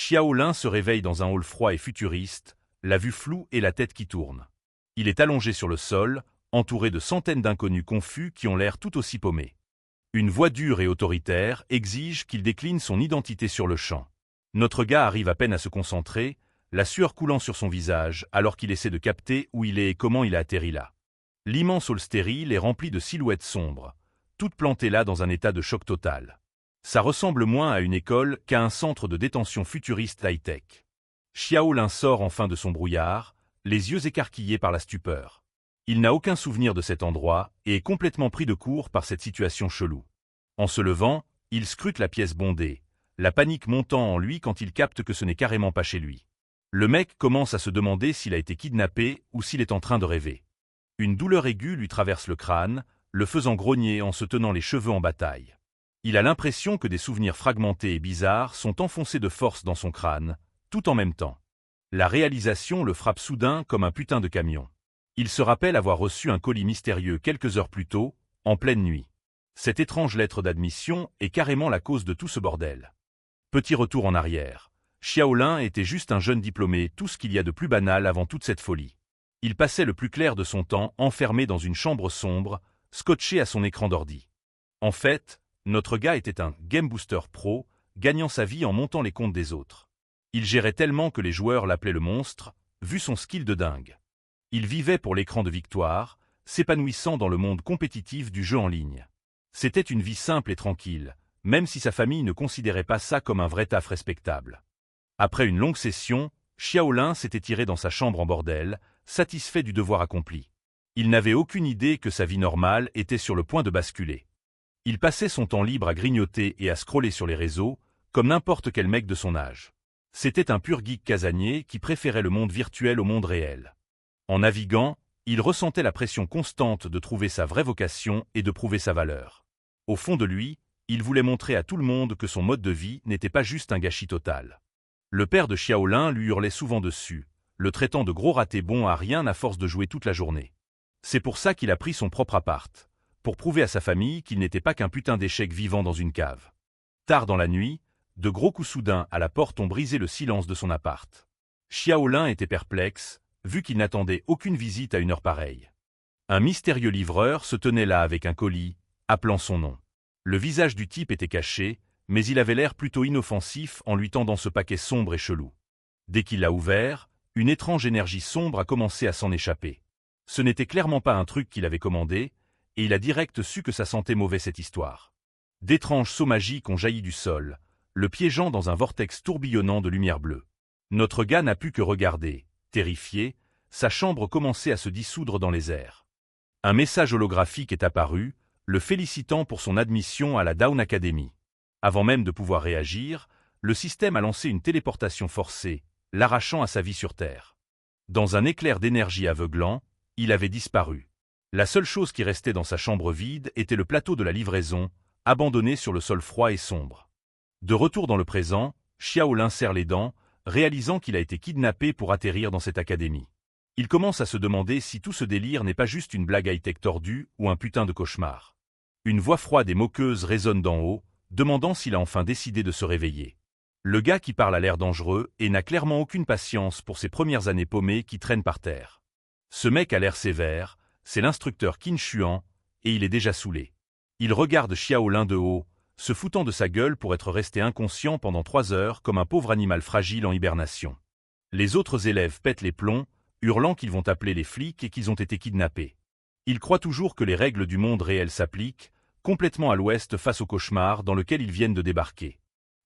Xiaolin se réveille dans un hall froid et futuriste, la vue floue et la tête qui tourne. Il est allongé sur le sol, entouré de centaines d'inconnus confus qui ont l'air tout aussi paumés. Une voix dure et autoritaire exige qu'il décline son identité sur le champ. Notre gars arrive à peine à se concentrer, la sueur coulant sur son visage alors qu'il essaie de capter où il est et comment il a atterri là. L'immense hall stérile est rempli de silhouettes sombres, toutes plantées là dans un état de choc total. Ça ressemble moins à une école qu'à un centre de détention futuriste high-tech. Xiaolin sort enfin de son brouillard, les yeux écarquillés par la stupeur. Il n'a aucun souvenir de cet endroit et est complètement pris de court par cette situation chelou. En se levant, il scrute la pièce bondée, la panique montant en lui quand il capte que ce n'est carrément pas chez lui. Le mec commence à se demander s'il a été kidnappé ou s'il est en train de rêver. Une douleur aiguë lui traverse le crâne, le faisant grogner en se tenant les cheveux en bataille. Il a l'impression que des souvenirs fragmentés et bizarres sont enfoncés de force dans son crâne, tout en même temps. La réalisation le frappe soudain comme un putain de camion. Il se rappelle avoir reçu un colis mystérieux quelques heures plus tôt, en pleine nuit. Cette étrange lettre d'admission est carrément la cause de tout ce bordel. Petit retour en arrière. Xiaolin était juste un jeune diplômé, tout ce qu'il y a de plus banal avant toute cette folie. Il passait le plus clair de son temps enfermé dans une chambre sombre, scotché à son écran d'ordi. En fait, notre gars était un Game Booster Pro, gagnant sa vie en montant les comptes des autres. Il gérait tellement que les joueurs l'appelaient le monstre, vu son skill de dingue. Il vivait pour l'écran de victoire, s'épanouissant dans le monde compétitif du jeu en ligne. C'était une vie simple et tranquille, même si sa famille ne considérait pas ça comme un vrai taf respectable. Après une longue session, Xiaolin s'était tiré dans sa chambre en bordel, satisfait du devoir accompli. Il n'avait aucune idée que sa vie normale était sur le point de basculer. Il passait son temps libre à grignoter et à scroller sur les réseaux, comme n'importe quel mec de son âge. C'était un pur geek casanier qui préférait le monde virtuel au monde réel. En naviguant, il ressentait la pression constante de trouver sa vraie vocation et de prouver sa valeur. Au fond de lui, il voulait montrer à tout le monde que son mode de vie n'était pas juste un gâchis total. Le père de Xiaolin lui hurlait souvent dessus, le traitant de gros raté bon à rien à force de jouer toute la journée. C'est pour ça qu'il a pris son propre appart, pour prouver à sa famille qu'il n'était pas qu'un putain d'échec vivant dans une cave. Tard dans la nuit, de gros coups soudains à la porte ont brisé le silence de son appart. Xiaolin était perplexe, vu qu'il n'attendait aucune visite à une heure pareille. Un mystérieux livreur se tenait là avec un colis, appelant son nom. Le visage du type était caché, mais il avait l'air plutôt inoffensif en lui tendant ce paquet sombre et chelou. Dès qu'il l'a ouvert, une étrange énergie sombre a commencé à s'en échapper. Ce n'était clairement pas un truc qu'il avait commandé, et il a direct su que ça sentait mauvais cette histoire. D'étranges sauts magiques ont jailli du sol, le piégeant dans un vortex tourbillonnant de lumière bleue. Notre gars n'a pu que regarder, terrifié, sa chambre commençait à se dissoudre dans les airs. Un message holographique est apparu, le félicitant pour son admission à la Dawn Academy. Avant même de pouvoir réagir, le système a lancé une téléportation forcée, l'arrachant à sa vie sur Terre. Dans un éclair d'énergie aveuglant, il avait disparu. La seule chose qui restait dans sa chambre vide était le plateau de la livraison, abandonné sur le sol froid et sombre. De retour dans le présent, Xiaolin serre les dents, réalisant qu'il a été kidnappé pour atterrir dans cette académie. Il commence à se demander si tout ce délire n'est pas juste une blague high-tech tordue ou un putain de cauchemar. Une voix froide et moqueuse résonne d'en haut, demandant s'il a enfin décidé de se réveiller. Le gars qui parle a l'air dangereux et n'a clairement aucune patience pour ses premières années paumées qui traînent par terre. Ce mec a l'air sévère, c'est l'instructeur Qin Xuan, et il est déjà saoulé. Il regarde Xiaolin de haut, se foutant de sa gueule pour être resté inconscient pendant 3 heures comme un pauvre animal fragile en hibernation. Les autres élèves pètent les plombs, hurlant qu'ils vont appeler les flics et qu'ils ont été kidnappés. Ils croient toujours que les règles du monde réel s'appliquent, complètement à l'ouest face au cauchemar dans lequel ils viennent de débarquer.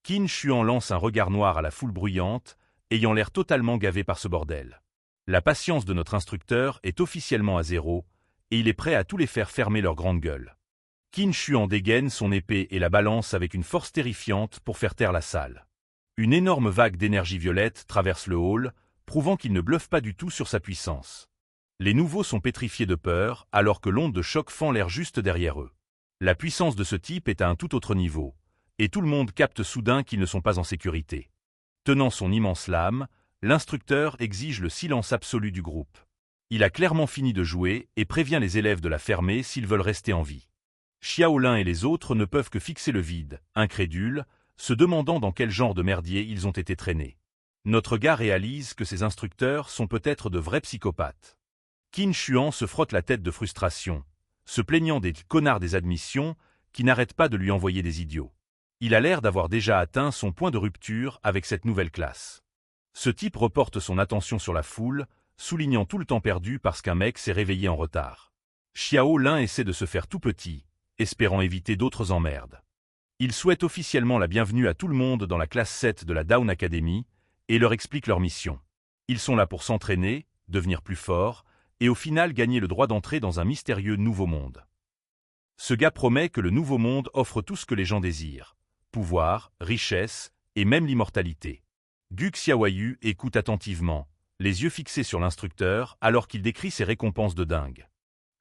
Qin Xuan lance un regard noir à la foule bruyante, ayant l'air totalement gavé par ce bordel. La patience de notre instructeur est officiellement à 0, et il est prêt à tous les faire fermer leur grande gueule. Qin Xuan dégaine son épée et la balance avec une force terrifiante pour faire taire la salle. Une énorme vague d'énergie violette traverse le hall, prouvant qu'il ne bluffe pas du tout sur sa puissance. Les nouveaux sont pétrifiés de peur, alors que l'onde de choc fend l'air juste derrière eux. La puissance de ce type est à un tout autre niveau, et tout le monde capte soudain qu'ils ne sont pas en sécurité. Tenant son immense lame, l'instructeur exige le silence absolu du groupe. Il a clairement fini de jouer et prévient les élèves de la fermer s'ils veulent rester en vie. Xiaolin et les autres ne peuvent que fixer le vide, incrédules, se demandant dans quel genre de merdier ils ont été traînés. Notre gars réalise que ces instructeurs sont peut-être de vrais psychopathes. Qin Shuan se frotte la tête de frustration, se plaignant des connards des admissions qui n'arrêtent pas de lui envoyer des idiots. Il a l'air d'avoir déjà atteint son point de rupture avec cette nouvelle classe. Ce type reporte son attention sur la foule, soulignant tout le temps perdu parce qu'un mec s'est réveillé en retard. Xiao Lin essaie de se faire tout petit, espérant éviter d'autres emmerdes. Il souhaite officiellement la bienvenue à tout le monde dans la classe 7 de la Dawn Academy et leur explique leur mission. Ils sont là pour s'entraîner, devenir plus forts, et au final gagner le droit d'entrer dans un mystérieux nouveau monde. Ce gars promet que le nouveau monde offre tout ce que les gens désirent. Pouvoir, richesse, et même l'immortalité. Gu Xiaoyu écoute attentivement, les yeux fixés sur l'instructeur alors qu'il décrit ses récompenses de dingue.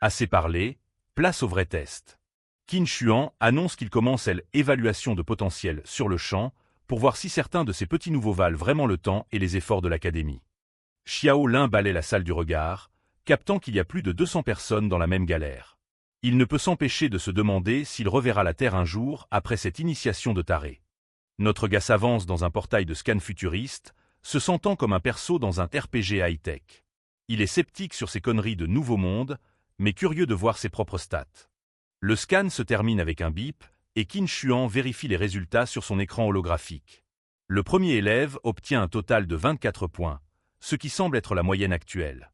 Assez parlé, place au vrai test. Qin Shuan annonce qu'il commence l'évaluation de potentiel sur le champ pour voir si certains de ces petits nouveaux valent vraiment le temps et les efforts de l'académie. Xiao Lin balaie la salle du regard, captant qu'il y a plus de 200 personnes dans la même galère. Il ne peut s'empêcher de se demander s'il reverra la Terre un jour après cette initiation de taré. Notre gars s'avance dans un portail de scan futuriste, se sentant comme un perso dans un RPG high-tech. Il est sceptique sur ces conneries de nouveau monde, mais curieux de voir ses propres stats. Le scan se termine avec un bip, et Qin Shuan vérifie les résultats sur son écran holographique. Le premier élève obtient un total de 24 points, ce qui semble être la moyenne actuelle.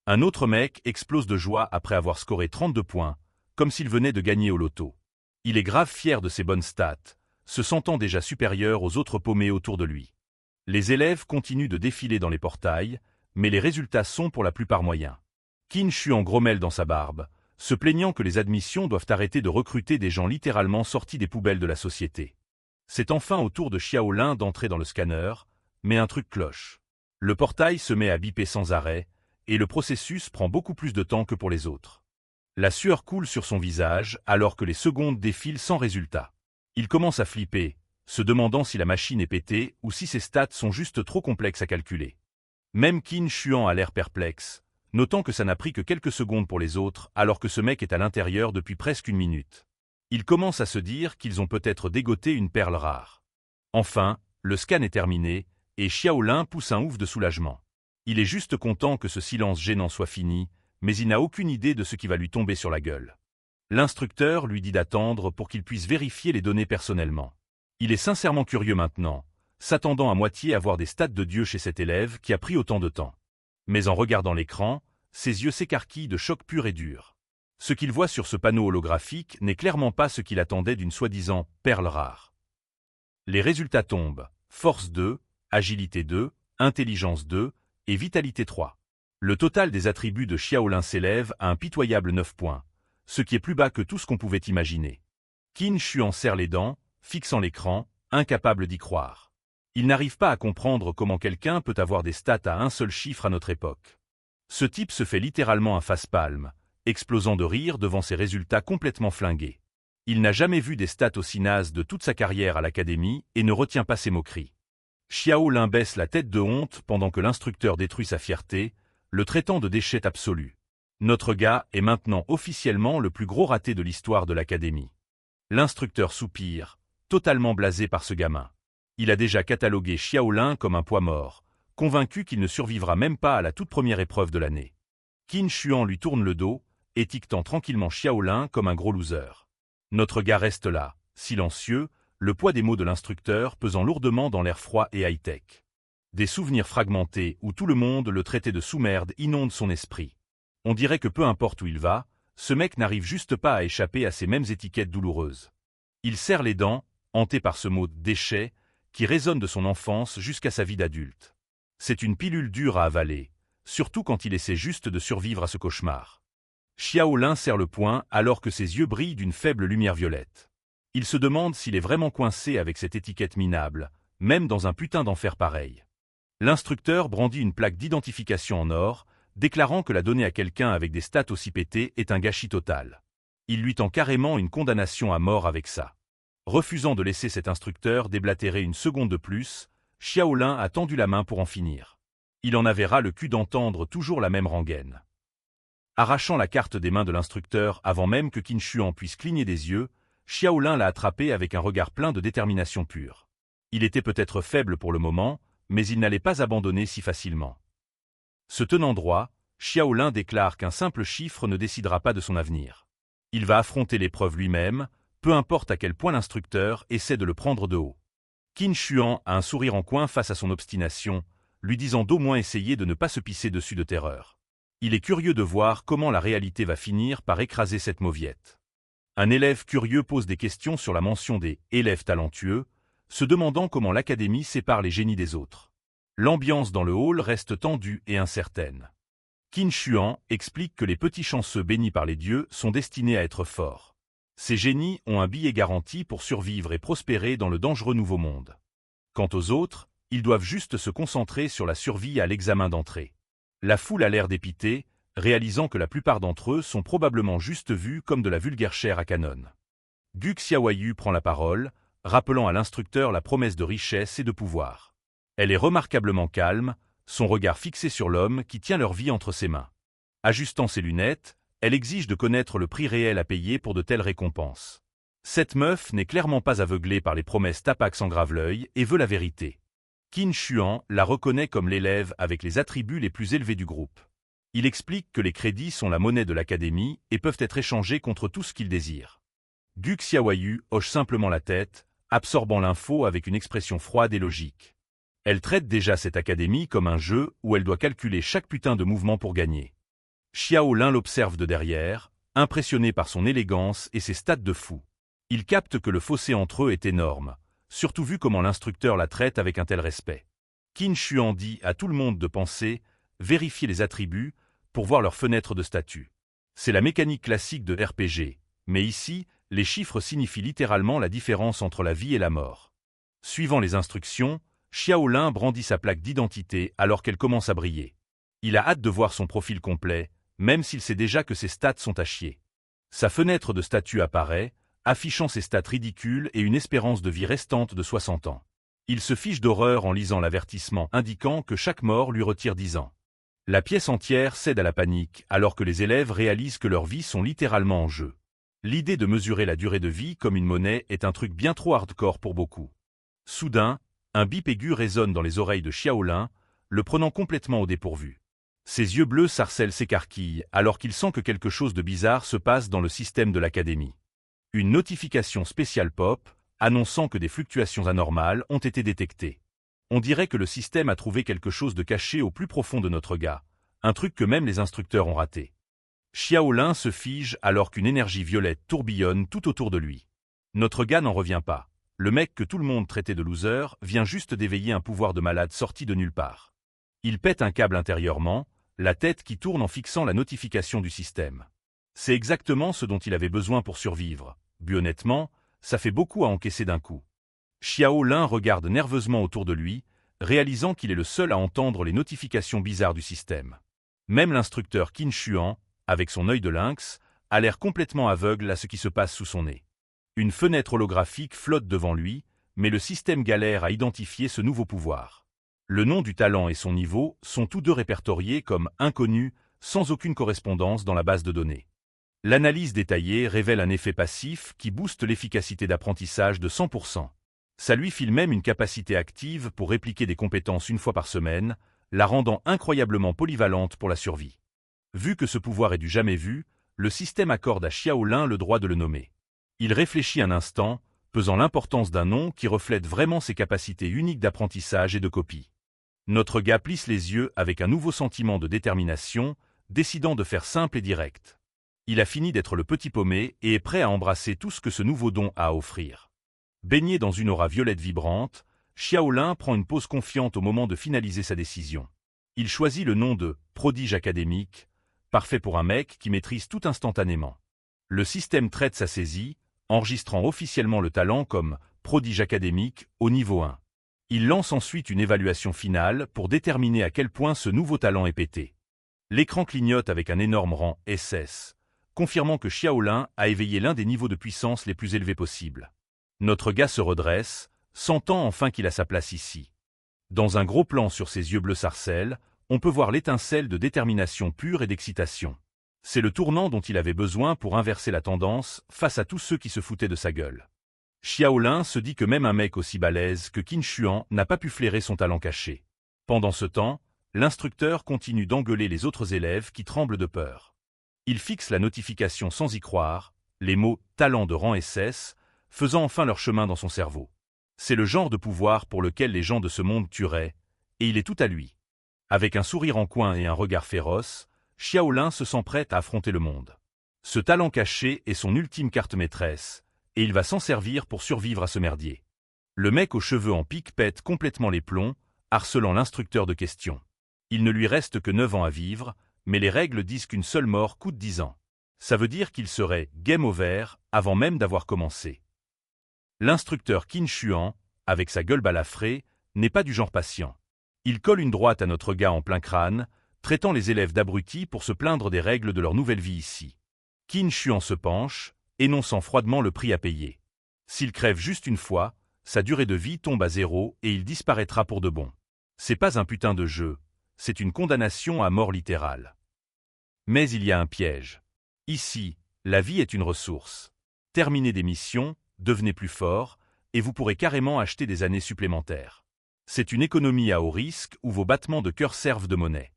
Un autre mec explose de joie après avoir scoré 32 points, comme s'il venait de gagner au loto. Il est grave fier de ses bonnes stats, se sentant déjà supérieur aux autres paumés autour de lui. Les élèves continuent de défiler dans les portails, mais les résultats sont pour la plupart moyens. Qin Shuan grommelle dans sa barbe, se plaignant que les admissions doivent arrêter de recruter des gens littéralement sortis des poubelles de la société. C'est enfin au tour de Xiao Lin d'entrer dans le scanner, mais un truc cloche. Le portail se met à biper sans arrêt, et le processus prend beaucoup plus de temps que pour les autres. La sueur coule sur son visage alors que les secondes défilent sans résultat. Il commence à flipper, se demandant si la machine est pétée ou si ses stats sont juste trop complexes à calculer. Même Qin Shuan a l'air perplexe, notant que ça n'a pris que quelques secondes pour les autres alors que ce mec est à l'intérieur depuis presque une minute. Il commence à se dire qu'ils ont peut-être dégoté une perle rare. Enfin, le scan est terminé, et Xiao Lin pousse un ouf de soulagement. Il est juste content que ce silence gênant soit fini, mais il n'a aucune idée de ce qui va lui tomber sur la gueule. L'instructeur lui dit d'attendre pour qu'il puisse vérifier les données personnellement. Il est sincèrement curieux maintenant, s'attendant à moitié à voir des stats de Dieu chez cet élève qui a pris autant de temps. Mais en regardant l'écran, ses yeux s'écarquillent de choc pur et dur. Ce qu'il voit sur ce panneau holographique n'est clairement pas ce qu'il attendait d'une soi-disant perle rare. Les résultats tombent, force 2, agilité 2, intelligence 2 et vitalité 3. Le total des attributs de Xiao Lin s'élève à un pitoyable 9 points, ce qui est plus bas que tout ce qu'on pouvait imaginer. Qin Shuan serre les dents, fixant l'écran, incapable d'y croire. Il n'arrive pas à comprendre comment quelqu'un peut avoir des stats à un seul chiffre à notre époque. Ce type se fait littéralement un face-palme, explosant de rire devant ses résultats complètement flingués. Il n'a jamais vu des stats aussi nazes de toute sa carrière à l'académie et ne retient pas ses moqueries. Xiao Lin baisse la tête de honte pendant que l'instructeur détruit sa fierté, le traitant de déchet absolu. Notre gars est maintenant officiellement le plus gros raté de l'histoire de l'académie. L'instructeur soupire, totalement blasé par ce gamin. Il a déjà catalogué Xiao Lin comme un poids mort, convaincu qu'il ne survivra même pas à la toute première épreuve de l'année. Qin Shuan lui tourne le dos, étiquetant tranquillement Xiao Lin comme un gros loser. Notre gars reste là, silencieux, le poids des mots de l'instructeur pesant lourdement dans l'air froid et high-tech. Des souvenirs fragmentés où tout le monde le traitait de sous-merde inondent son esprit. On dirait que peu importe où il va, ce mec n'arrive juste pas à échapper à ces mêmes étiquettes douloureuses. Il serre les dents, hanté par ce mot « déchet » qui résonne de son enfance jusqu'à sa vie d'adulte. C'est une pilule dure à avaler, surtout quand il essaie juste de survivre à ce cauchemar. Xiao Lin serre le poing alors que ses yeux brillent d'une faible lumière violette. Il se demande s'il est vraiment coincé avec cette étiquette minable, même dans un putain d'enfer pareil. L'instructeur brandit une plaque d'identification en or, déclarant que la donner à quelqu'un avec des stats aussi pétées est un gâchis total. Il lui tend carrément une condamnation à mort avec ça. Refusant de laisser cet instructeur déblatérer une seconde de plus, Xiao Lin a tendu la main pour en finir. Il en avait ras le cul d'entendre toujours la même rengaine. Arrachant la carte des mains de l'instructeur avant même que Qin Shuan puisse cligner des yeux, Xiao Lin l'a attrapé avec un regard plein de détermination pure. Il était peut-être faible pour le moment, mais il n'allait pas abandonner si facilement. Se tenant droit, Xiaolin déclare qu'un simple chiffre ne décidera pas de son avenir. Il va affronter l'épreuve lui-même, peu importe à quel point l'instructeur essaie de le prendre de haut. Qin Xuan a un sourire en coin face à son obstination, lui disant d'au moins essayer de ne pas se pisser dessus de terreur. Il est curieux de voir comment la réalité va finir par écraser cette mauviette. Un élève curieux pose des questions sur la mention des « élèves talentueux », se demandant comment l'académie sépare les génies des autres. L'ambiance dans le hall reste tendue et incertaine. Qin Xuan explique que les petits chanceux bénis par les dieux sont destinés à être forts. Ces génies ont un billet garanti pour survivre et prospérer dans le dangereux nouveau monde. Quant aux autres, ils doivent juste se concentrer sur la survie à l'examen d'entrée. La foule a l'air dépitée, réalisant que la plupart d'entre eux sont probablement juste vus comme de la vulgaire chair à canon. Gu Xiaoyu prend la parole, rappelant à l'instructeur la promesse de richesse et de pouvoir. Elle est remarquablement calme, son regard fixé sur l'homme qui tient leur vie entre ses mains. Ajustant ses lunettes, elle exige de connaître le prix réel à payer pour de telles récompenses. Cette meuf n'est clairement pas aveuglée par les promesses tapax en grave-l'œil et veut la vérité. Qin Xuan la reconnaît comme l'élève avec les attributs les plus élevés du groupe. Il explique que les crédits sont la monnaie de l'académie et peuvent être échangés contre tout ce qu'il désire. Gu Xiaoyu hoche simplement la tête, absorbant l'info avec une expression froide et logique. Elle traite déjà cette académie comme un jeu où elle doit calculer chaque putain de mouvement pour gagner. Xiaolin l'observe de derrière, impressionné par son élégance et ses stats de fou. Il capte que le fossé entre eux est énorme, surtout vu comment l'instructeur la traite avec un tel respect. Qin Xuan dit à tout le monde de penser, vérifier les attributs, pour voir leur fenêtre de statut. C'est la mécanique classique de RPG, mais ici, les chiffres signifient littéralement la différence entre la vie et la mort. Suivant les instructions, Xiaolin brandit sa plaque d'identité alors qu'elle commence à briller. Il a hâte de voir son profil complet, même s'il sait déjà que ses stats sont à chier. Sa fenêtre de statut apparaît, affichant ses stats ridicules et une espérance de vie restante de 60 ans. Il se fiche d'horreur en lisant l'avertissement indiquant que chaque mort lui retire 10 ans. La pièce entière cède à la panique alors que les élèves réalisent que leurs vies sont littéralement en jeu. L'idée de mesurer la durée de vie comme une monnaie est un truc bien trop hardcore pour beaucoup. Soudain, un bip aigu résonne dans les oreilles de Xiaolin, le prenant complètement au dépourvu. Ses yeux bleus sarcelles s'écarquillent alors qu'il sent que quelque chose de bizarre se passe dans le système de l'académie. Une notification spéciale pop, annonçant que des fluctuations anormales ont été détectées. On dirait que le système a trouvé quelque chose de caché au plus profond de notre gars, un truc que même les instructeurs ont raté. Xiaolin se fige alors qu'une énergie violette tourbillonne tout autour de lui. Notre gars n'en revient pas. Le mec que tout le monde traitait de loser vient juste d'éveiller un pouvoir de malade sorti de nulle part. Il pète un câble intérieurement, la tête qui tourne en fixant la notification du système. C'est exactement ce dont il avait besoin pour survivre. But honnêtement, ça fait beaucoup à encaisser d'un coup. Xiaolin regarde nerveusement autour de lui, réalisant qu'il est le seul à entendre les notifications bizarres du système. Même l'instructeur Qin Xuan, avec son œil de lynx, a l'air complètement aveugle à ce qui se passe sous son nez. Une fenêtre holographique flotte devant lui, mais le système galère à identifier ce nouveau pouvoir. Le nom du talent et son niveau sont tous deux répertoriés comme inconnus, sans aucune correspondance dans la base de données. L'analyse détaillée révèle un effet passif qui booste l'efficacité d'apprentissage de 100%. Ça lui file même une capacité active pour répliquer des compétences une fois par semaine, la rendant incroyablement polyvalente pour la survie. Vu que ce pouvoir est du jamais vu, le système accorde à Xiaolin le droit de le nommer. Il réfléchit un instant, pesant l'importance d'un nom qui reflète vraiment ses capacités uniques d'apprentissage et de copie. Notre gars plisse les yeux avec un nouveau sentiment de détermination, décidant de faire simple et direct. Il a fini d'être le petit paumé et est prêt à embrasser tout ce que ce nouveau don a à offrir. Baigné dans une aura violette vibrante, Xiaolin prend une pause confiante au moment de finaliser sa décision. Il choisit le nom de « prodige académique », parfait pour un mec qui maîtrise tout instantanément. Le système traite sa saisie, enregistrant officiellement le talent comme « prodige académique » au niveau 1. Il lance ensuite une évaluation finale pour déterminer à quel point ce nouveau talent est pété. L'écran clignote avec un énorme rang SS, confirmant que Xiaolin a éveillé l'un des niveaux de puissance les plus élevés possibles. Notre gars se redresse, sentant enfin qu'il a sa place ici. Dans un gros plan sur ses yeux bleus sarcelles, on peut voir l'étincelle de détermination pure et d'excitation. C'est le tournant dont il avait besoin pour inverser la tendance face à tous ceux qui se foutaient de sa gueule. Xiaolin se dit que même un mec aussi balèze que Qin Xuan n'a pas pu flairer son talent caché. Pendant ce temps, l'instructeur continue d'engueuler les autres élèves qui tremblent de peur. Il fixe la notification sans y croire, les mots « talent de rang SS » faisant enfin leur chemin dans son cerveau. C'est le genre de pouvoir pour lequel les gens de ce monde tueraient, et il est tout à lui. Avec un sourire en coin et un regard féroce, Xiaolin se sent prêt à affronter le monde. Ce talent caché est son ultime carte maîtresse, et il va s'en servir pour survivre à ce merdier. Le mec aux cheveux en pique pète complètement les plombs, harcelant l'instructeur de questions. Il ne lui reste que 9 ans à vivre, mais les règles disent qu'une seule mort coûte 10 ans. Ça veut dire qu'il serait game over avant même d'avoir commencé. L'instructeur Qin Xuan, avec sa gueule balafrée, n'est pas du genre patient. Il colle une droite à notre gars en plein crâne, traitant les élèves d'abrutis pour se plaindre des règles de leur nouvelle vie ici. Qin Xuan se penche, énonçant froidement le prix à payer. S'il crève juste une fois, sa durée de vie tombe à 0 et il disparaîtra pour de bon. C'est pas un putain de jeu, c'est une condamnation à mort littérale. Mais il y a un piège. Ici, la vie est une ressource. Terminez des missions, devenez plus fort, et vous pourrez carrément acheter des années supplémentaires. C'est une économie à haut risque où vos battements de cœur servent de monnaie.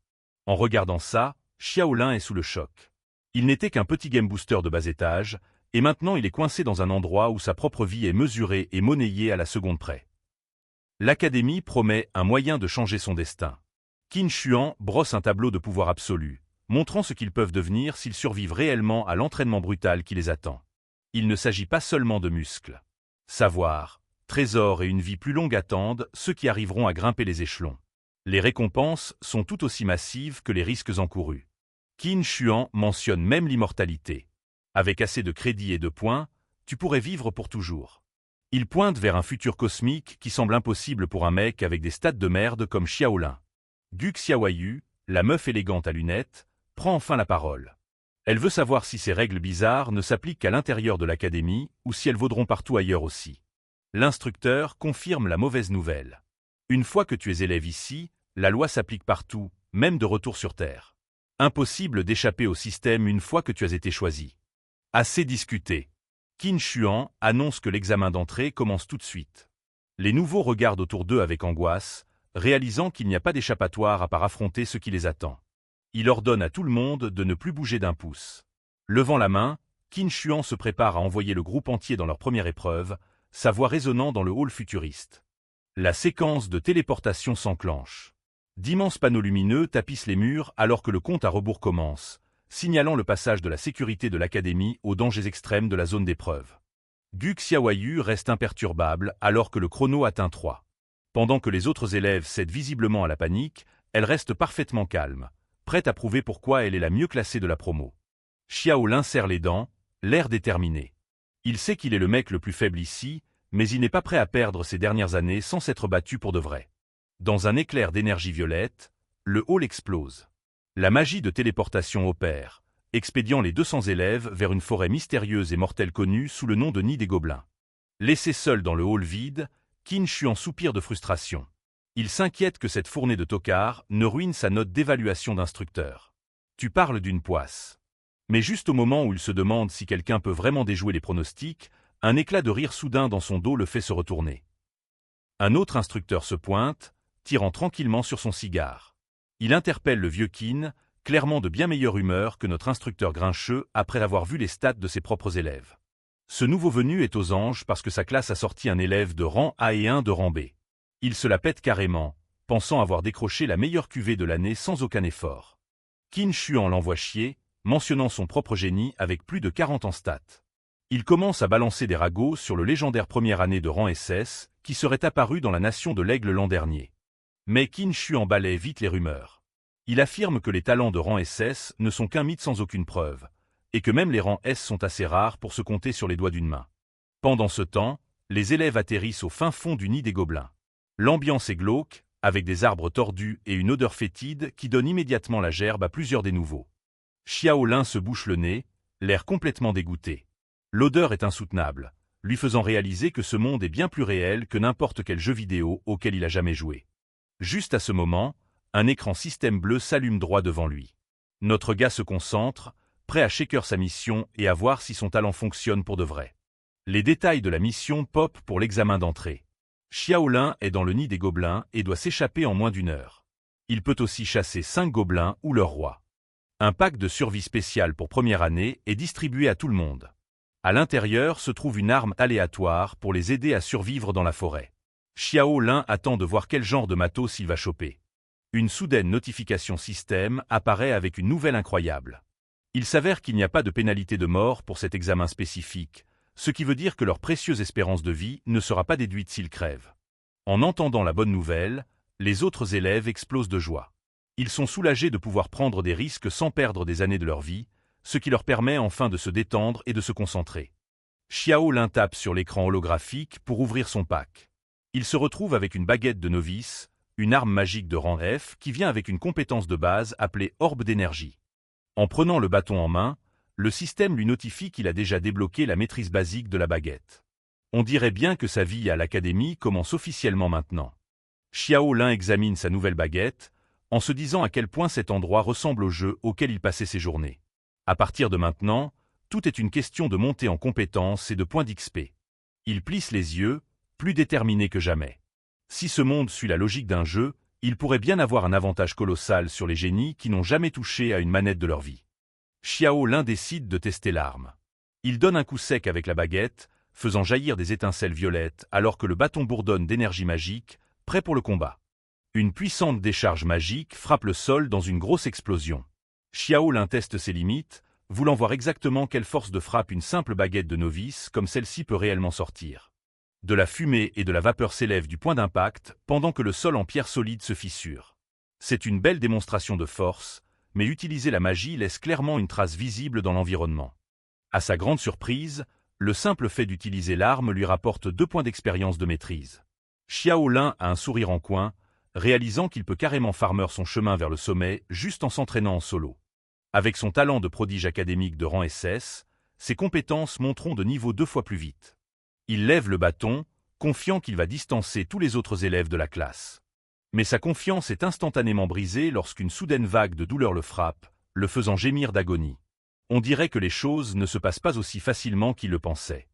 En regardant ça, Xiaolin est sous le choc. Il n'était qu'un petit game booster de bas étage, et maintenant il est coincé dans un endroit où sa propre vie est mesurée et monnayée à la seconde près. L'Académie promet un moyen de changer son destin. Qin Xuan brosse un tableau de pouvoir absolu, montrant ce qu'ils peuvent devenir s'ils survivent réellement à l'entraînement brutal qui les attend. Il ne s'agit pas seulement de muscles. Savoir, trésor et une vie plus longue attendent ceux qui arriveront à grimper les échelons. Les récompenses sont tout aussi massives que les risques encourus. Qin Xuan mentionne même l'immortalité. Avec assez de crédits et de points, tu pourrais vivre pour toujours. Il pointe vers un futur cosmique qui semble impossible pour un mec avec des stats de merde comme Xiaolin. Gu Xiaoyu, la meuf élégante à lunettes, prend enfin la parole. Elle veut savoir si ces règles bizarres ne s'appliquent qu'à l'intérieur de l'académie ou si elles vaudront partout ailleurs aussi. L'instructeur confirme la mauvaise nouvelle. Une fois que tu es élève ici, la loi s'applique partout, même de retour sur Terre. Impossible d'échapper au système une fois que tu as été choisi. Assez discuté. Qin Xuan annonce que l'examen d'entrée commence tout de suite. Les nouveaux regardent autour d'eux avec angoisse, réalisant qu'il n'y a pas d'échappatoire à part affronter ce qui les attend. Il ordonne à tout le monde de ne plus bouger d'un pouce. Levant la main, Qin Xuan se prépare à envoyer le groupe entier dans leur première épreuve, sa voix résonnant dans le hall futuriste. La séquence de téléportation s'enclenche. D'immenses panneaux lumineux tapissent les murs alors que le compte à rebours commence, signalant le passage de la sécurité de l'académie aux dangers extrêmes de la zone d'épreuve. Gu Xiaoyu reste imperturbable alors que le chrono atteint 3. Pendant que les autres élèves cèdent visiblement à la panique, elle reste parfaitement calme, prête à prouver pourquoi elle est la mieux classée de la promo. Xiaolin serre les dents, l'air déterminé. Il sait qu'il est le mec le plus faible ici, mais il n'est pas prêt à perdre ses dernières années sans s'être battu pour de vrai. Dans un éclair d'énergie violette, le hall explose. La magie de téléportation opère, expédiant les 200 élèves vers une forêt mystérieuse et mortelle connue sous le nom de Nid des Gobelins. Laissé seul dans le hall vide, Qin Xuan soupire de frustration. Il s'inquiète que cette fournée de tocards ne ruine sa note d'évaluation d'instructeur. Tu parles d'une poisse. Mais juste au moment où il se demande si quelqu'un peut vraiment déjouer les pronostics, un éclat de rire soudain dans son dos le fait se retourner. Un autre instructeur se pointe, tirant tranquillement sur son cigare. Il interpelle le vieux Qin, clairement de bien meilleure humeur que notre instructeur grincheux après avoir vu les stats de ses propres élèves. Ce nouveau venu est aux anges parce que sa classe a sorti un élève de rang A et un de rang B. Il se la pète carrément, pensant avoir décroché la meilleure cuvée de l'année sans aucun effort. Qin Xuan l'envoie chier, mentionnant son propre génie avec plus de 40 en stats. Il commence à balancer des ragots sur le légendaire première année de rang SS, qui serait apparu dans la nation de l'Aigle l'an dernier. Mais Qin Xuan balaie vite les rumeurs. Il affirme que les talents de rang SS ne sont qu'un mythe sans aucune preuve, et que même les rangs S sont assez rares pour se compter sur les doigts d'une main. Pendant ce temps, les élèves atterrissent au fin fond du Nid des Gobelins. L'ambiance est glauque, avec des arbres tordus et une odeur fétide qui donne immédiatement la gerbe à plusieurs des nouveaux. Xiaolin se bouche le nez, l'air complètement dégoûté. L'odeur est insoutenable, lui faisant réaliser que ce monde est bien plus réel que n'importe quel jeu vidéo auquel il a jamais joué. Juste à ce moment, un écran système bleu s'allume droit devant lui. Notre gars se concentre, prêt à shaker sa mission et à voir si son talent fonctionne pour de vrai. Les détails de la mission pop pour l'examen d'entrée. Xiaolin est dans le nid des gobelins et doit s'échapper en moins d'1 heure. Il peut aussi chasser 5 gobelins ou leur roi. Un pack de survie spécial pour première année est distribué à tout le monde. À l'intérieur se trouve une arme aléatoire pour les aider à survivre dans la forêt. Xiaolin attend de voir quel genre de matos il va choper. Une soudaine notification système apparaît avec une nouvelle incroyable. Il s'avère qu'il n'y a pas de pénalité de mort pour cet examen spécifique, ce qui veut dire que leur précieuse espérance de vie ne sera pas déduite s'ils crèvent. En entendant la bonne nouvelle, les autres élèves explosent de joie. Ils sont soulagés de pouvoir prendre des risques sans perdre des années de leur vie, ce qui leur permet enfin de se détendre et de se concentrer. Xiaolin tape sur l'écran holographique pour ouvrir son pack. Il se retrouve avec une baguette de novice, une arme magique de rang F qui vient avec une compétence de base appelée Orbe d'énergie. En prenant le bâton en main, le système lui notifie qu'il a déjà débloqué la maîtrise basique de la baguette. On dirait bien que sa vie à l'académie commence officiellement maintenant. Xiaolin examine sa nouvelle baguette, en se disant à quel point cet endroit ressemble au jeu auquel il passait ses journées. À partir de maintenant, tout est une question de montée en compétences et de points d'XP. Il plisse les yeux, plus déterminé que jamais. Si ce monde suit la logique d'un jeu, il pourrait bien avoir un avantage colossal sur les génies qui n'ont jamais touché à une manette de leur vie. Xiaolin décide de tester l'arme. Il donne un coup sec avec la baguette, faisant jaillir des étincelles violettes alors que le bâton bourdonne d'énergie magique, prêt pour le combat. Une puissante décharge magique frappe le sol dans une grosse explosion. Xiaolin teste ses limites, voulant voir exactement quelle force de frappe une simple baguette de novice comme celle-ci peut réellement sortir. De la fumée et de la vapeur s'élèvent du point d'impact pendant que le sol en pierre solide se fissure. C'est une belle démonstration de force, mais utiliser la magie laisse clairement une trace visible dans l'environnement. À sa grande surprise, le simple fait d'utiliser l'arme lui rapporte 2 points d'expérience de maîtrise. Xiaolin a un sourire en coin, réalisant qu'il peut carrément farmer son chemin vers le sommet juste en s'entraînant en solo. Avec son talent de prodige académique de rang SS, ses compétences monteront de niveau 2 fois plus vite. Il lève le bâton, confiant qu'il va distancer tous les autres élèves de la classe. Mais sa confiance est instantanément brisée lorsqu'une soudaine vague de douleur le frappe, le faisant gémir d'agonie. On dirait que les choses ne se passent pas aussi facilement qu'il le pensait.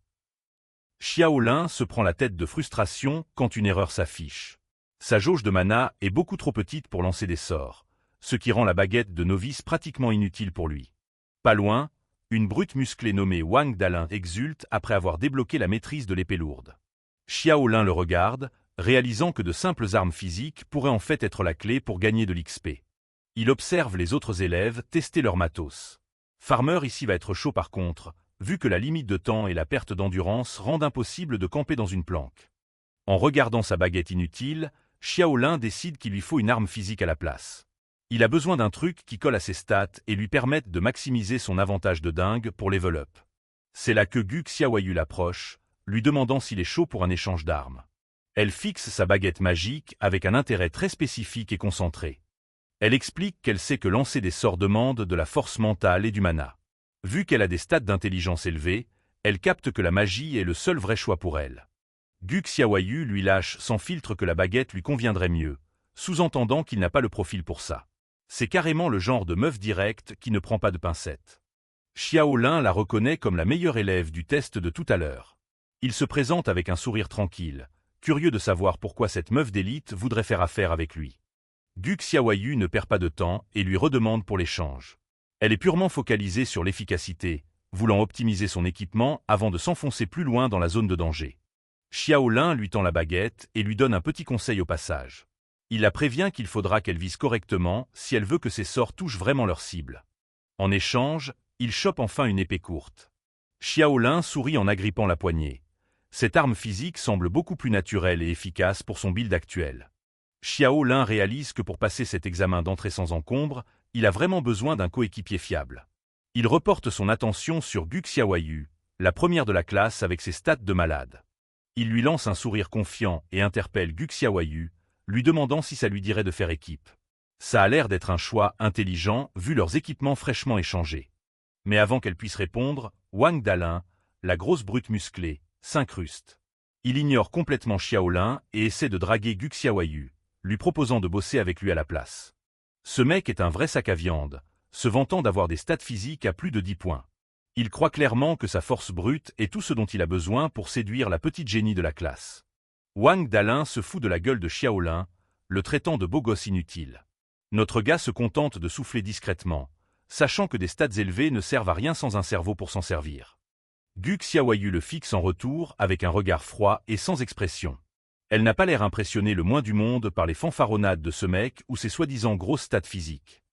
Xiaolin se prend la tête de frustration quand une erreur s'affiche. Sa jauge de mana est beaucoup trop petite pour lancer des sorts, ce qui rend la baguette de novice pratiquement inutile pour lui. Pas loin, une brute musclée nommée Wang Dalin exulte après avoir débloqué la maîtrise de l'épée lourde. Xiaolin le regarde, réalisant que de simples armes physiques pourraient en fait être la clé pour gagner de l'XP. Il observe les autres élèves tester leur matos. Farmer ici va être chaud par contre, vu que la limite de temps et la perte d'endurance rendent impossible de camper dans une planque. En regardant sa baguette inutile, Xiaolin décide qu'il lui faut une arme physique à la place. Il a besoin d'un truc qui colle à ses stats et lui permette de maximiser son avantage de dingue pour level up. C'est là que Gu Xiaoyu l'approche, lui demandant s'il est chaud pour un échange d'armes. Elle fixe sa baguette magique avec un intérêt très spécifique et concentré. Elle explique qu'elle sait que lancer des sorts demande de la force mentale et du mana. Vu qu'elle a des stats d'intelligence élevés, elle capte que la magie est le seul vrai choix pour elle. Gu Xiaoyu lui lâche sans filtre que la baguette lui conviendrait mieux, sous-entendant qu'il n'a pas le profil pour ça. C'est carrément le genre de meuf directe qui ne prend pas de pincettes. Xiaolin la reconnaît comme la meilleure élève du test de tout à l'heure. Il se présente avec un sourire tranquille, curieux de savoir pourquoi cette meuf d'élite voudrait faire affaire avec lui. Gu Xiaoyu ne perd pas de temps et lui redemande pour l'échange. Elle est purement focalisée sur l'efficacité, voulant optimiser son équipement avant de s'enfoncer plus loin dans la zone de danger. Xiaolin lui tend la baguette et lui donne un petit conseil au passage. Il la prévient qu'il faudra qu'elle vise correctement si elle veut que ses sorts touchent vraiment leur cible. En échange, il chope enfin une épée courte. Xiaolin sourit en agrippant la poignée. Cette arme physique semble beaucoup plus naturelle et efficace pour son build actuel. Xiaolin réalise que pour passer cet examen d'entrée sans encombre, il a vraiment besoin d'un coéquipier fiable. Il reporte son attention sur Gu Xiaoyu, la première de la classe avec ses stats de malade. Il lui lance un sourire confiant et interpelle Gu Xiaoyu, lui demandant si ça lui dirait de faire équipe. Ça a l'air d'être un choix intelligent vu leurs équipements fraîchement échangés. Mais avant qu'elle puisse répondre, Wang Dalin, la grosse brute musclée, s'incruste. Il ignore complètement Xiaolin et essaie de draguer Gu Xiaoyu, lui proposant de bosser avec lui à la place. Ce mec est un vrai sac à viande, se vantant d'avoir des stats physiques à plus de 10 points. Il croit clairement que sa force brute est tout ce dont il a besoin pour séduire la petite génie de la classe. Wang Dalin se fout de la gueule de Xiaolin, le traitant de beau gosse inutile. Notre gars se contente de souffler discrètement, sachant que des stats élevés ne servent à rien sans un cerveau pour s'en servir. Gu Xiaoyu le fixe en retour avec un regard froid et sans expression. Elle n'a pas l'air impressionnée le moins du monde par les fanfaronnades de ce mec ou ses soi-disant grosses stats physiques.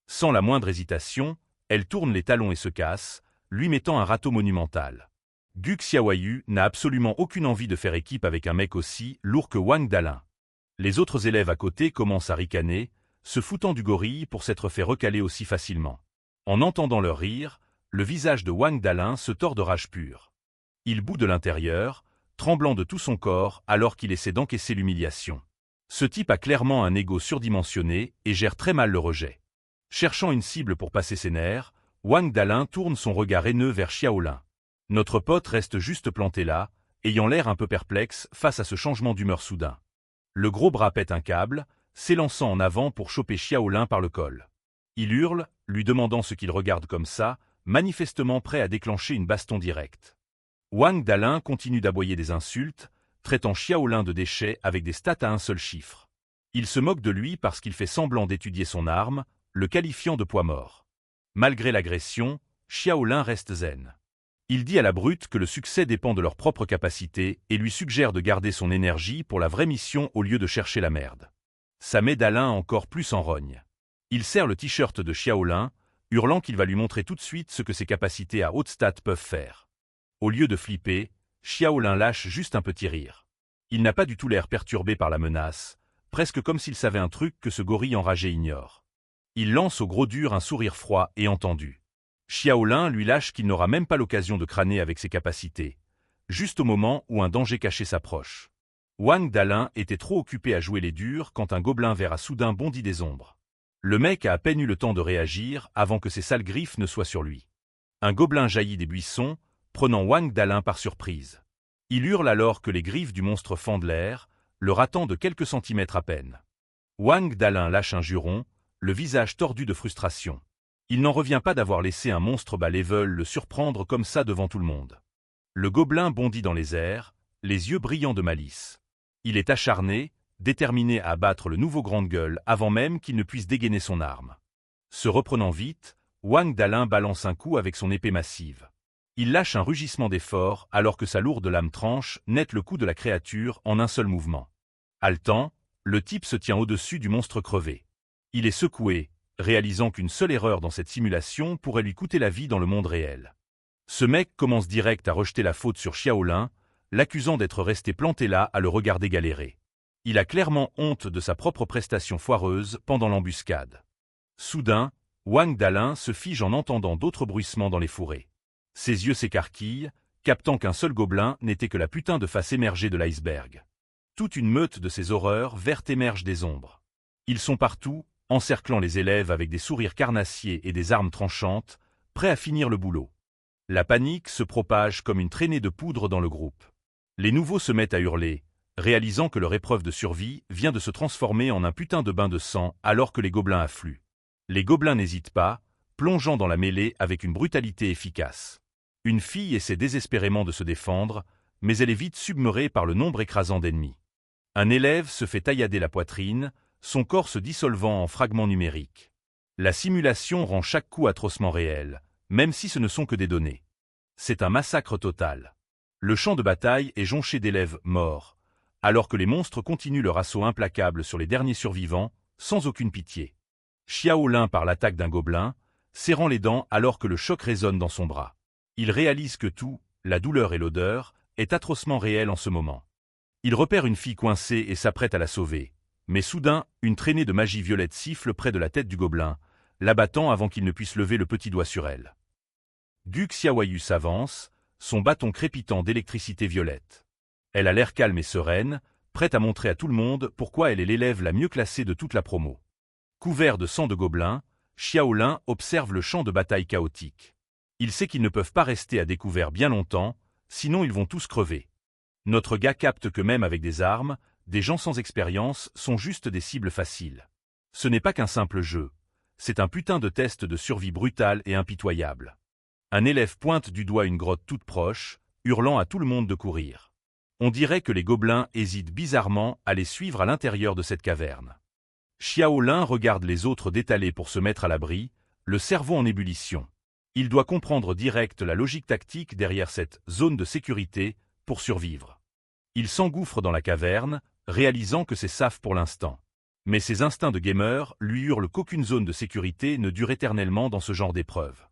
Sans la moindre hésitation, elle tourne les talons et se casse, lui mettant un râteau monumental. Gu Xiaoyu n'a absolument aucune envie de faire équipe avec un mec aussi lourd que Wang Dalin. Les autres élèves à côté commencent à ricaner, se foutant du gorille pour s'être fait recaler aussi facilement. En entendant leur rire, le visage de Wang Dalin se tord de rage pure. Il bout de l'intérieur, tremblant de tout son corps alors qu'il essaie d'encaisser l'humiliation. Ce type a clairement un ego surdimensionné et gère très mal le rejet. Cherchant une cible pour passer ses nerfs, Wang Dalin tourne son regard haineux vers Xiaolin. Notre pote reste juste planté là, ayant l'air un peu perplexe face à ce changement d'humeur soudain. Le gros bras pète un câble, s'élançant en avant pour choper Xiaolin par le col. Il hurle, lui demandant ce qu'il regarde comme ça, manifestement prêt à déclencher une baston directe. Wang Dalin continue d'aboyer des insultes, traitant Xiaolin de déchet avec des stats à un seul chiffre. Il se moque de lui parce qu'il fait semblant d'étudier son arme, le qualifiant de poids mort. Malgré l'agression, Xiaolin reste zen. Il dit à la brute que le succès dépend de leur propre capacité et lui suggère de garder son énergie pour la vraie mission au lieu de chercher la merde. Ça met Dalin encore plus en rogne. Il serre le t-shirt de Xiaolin, hurlant qu'il va lui montrer tout de suite ce que ses capacités à haute stat peuvent faire. Au lieu de flipper, Xiaolin lâche juste un petit rire. Il n'a pas du tout l'air perturbé par la menace, presque comme s'il savait un truc que ce gorille enragé ignore. Il lance au gros dur un sourire froid et entendu. Xiaolin lui lâche qu'il n'aura même pas l'occasion de crâner avec ses capacités, juste au moment où un danger caché s'approche. Wang Dalin était trop occupé à jouer les durs quand un gobelin vert a soudain bondi des ombres. Le mec a à peine eu le temps de réagir avant que ses sales griffes ne soient sur lui. Un gobelin jaillit des buissons, prenant Wang Dalin par surprise. Il hurle alors que les griffes du monstre fendent l'air, le ratant de quelques centimètres à peine. Wang Dalin lâche un juron, le visage tordu de frustration. Il n'en revient pas d'avoir laissé un monstre bas level le surprendre comme ça devant tout le monde. Le gobelin bondit dans les airs, les yeux brillants de malice. Il est acharné, déterminé à abattre le nouveau grande gueule avant même qu'il ne puisse dégainer son arme. Se reprenant vite, Wang Dalin balance un coup avec son épée massive. Il lâche un rugissement d'effort alors que sa lourde lame tranche net le cou de la créature en un seul mouvement. Haletant, le type se tient au-dessus du monstre crevé. Il est secoué, réalisant qu'une seule erreur dans cette simulation pourrait lui coûter la vie dans le monde réel. Ce mec commence direct à rejeter la faute sur Xiaolin, l'accusant d'être resté planté là à le regarder galérer. Il a clairement honte de sa propre prestation foireuse pendant l'embuscade. Soudain, Wang Dalin se fige en entendant d'autres bruissements dans les fourrés. Ses yeux s'écarquillent, captant qu'un seul gobelin n'était que la putain de face émergée de l'iceberg. Toute une meute de ces horreurs vertes émerge des ombres. Ils sont partout, encerclant les élèves avec des sourires carnassiers et des armes tranchantes, prêts à finir le boulot. La panique se propage comme une traînée de poudre dans le groupe. Les nouveaux se mettent à hurler, réalisant que leur épreuve de survie vient de se transformer en un putain de bain de sang alors que les gobelins affluent. Les gobelins n'hésitent pas, plongeant dans la mêlée avec une brutalité efficace. Une fille essaie désespérément de se défendre, mais elle est vite submergée par le nombre écrasant d'ennemis. Un élève se fait taillader la poitrine, son corps se dissolvant en fragments numériques. La simulation rend chaque coup atrocement réel, même si ce ne sont que des données. C'est un massacre total. Le champ de bataille est jonché d'élèves morts, alors que les monstres continuent leur assaut implacable sur les derniers survivants, sans aucune pitié. Xiaolin par l'attaque d'un gobelin, serrant les dents alors que le choc résonne dans son bras. Il réalise que tout, la douleur et l'odeur, est atrocement réel en ce moment. Il repère une fille coincée et s'apprête à la sauver. Mais soudain, une traînée de magie violette siffle près de la tête du gobelin, l'abattant avant qu'il ne puisse lever le petit doigt sur elle. Gu Xiaoyu s'avance, son bâton crépitant d'électricité violette. Elle a l'air calme et sereine, prête à montrer à tout le monde pourquoi elle est l'élève la mieux classée de toute la promo. Couvert de sang de gobelin, Xiaolin observe le champ de bataille chaotique. Il sait qu'ils ne peuvent pas rester à découvert bien longtemps, sinon ils vont tous crever. Notre gars capte que même avec des armes, des gens sans expérience sont juste des cibles faciles. Ce n'est pas qu'un simple jeu, c'est un putain de test de survie brutal et impitoyable. Un élève pointe du doigt une grotte toute proche, hurlant à tout le monde de courir. On dirait que les gobelins hésitent bizarrement à les suivre à l'intérieur de cette caverne. Xiao Lin regarde les autres détaler pour se mettre à l'abri, le cerveau en ébullition. Il doit comprendre direct la logique tactique derrière cette zone de sécurité pour survivre. Il s'engouffre dans la caverne, réalisant que c'est safe pour l'instant. Mais ses instincts de gamer lui hurlent qu'aucune zone de sécurité ne dure éternellement dans ce genre d'épreuve.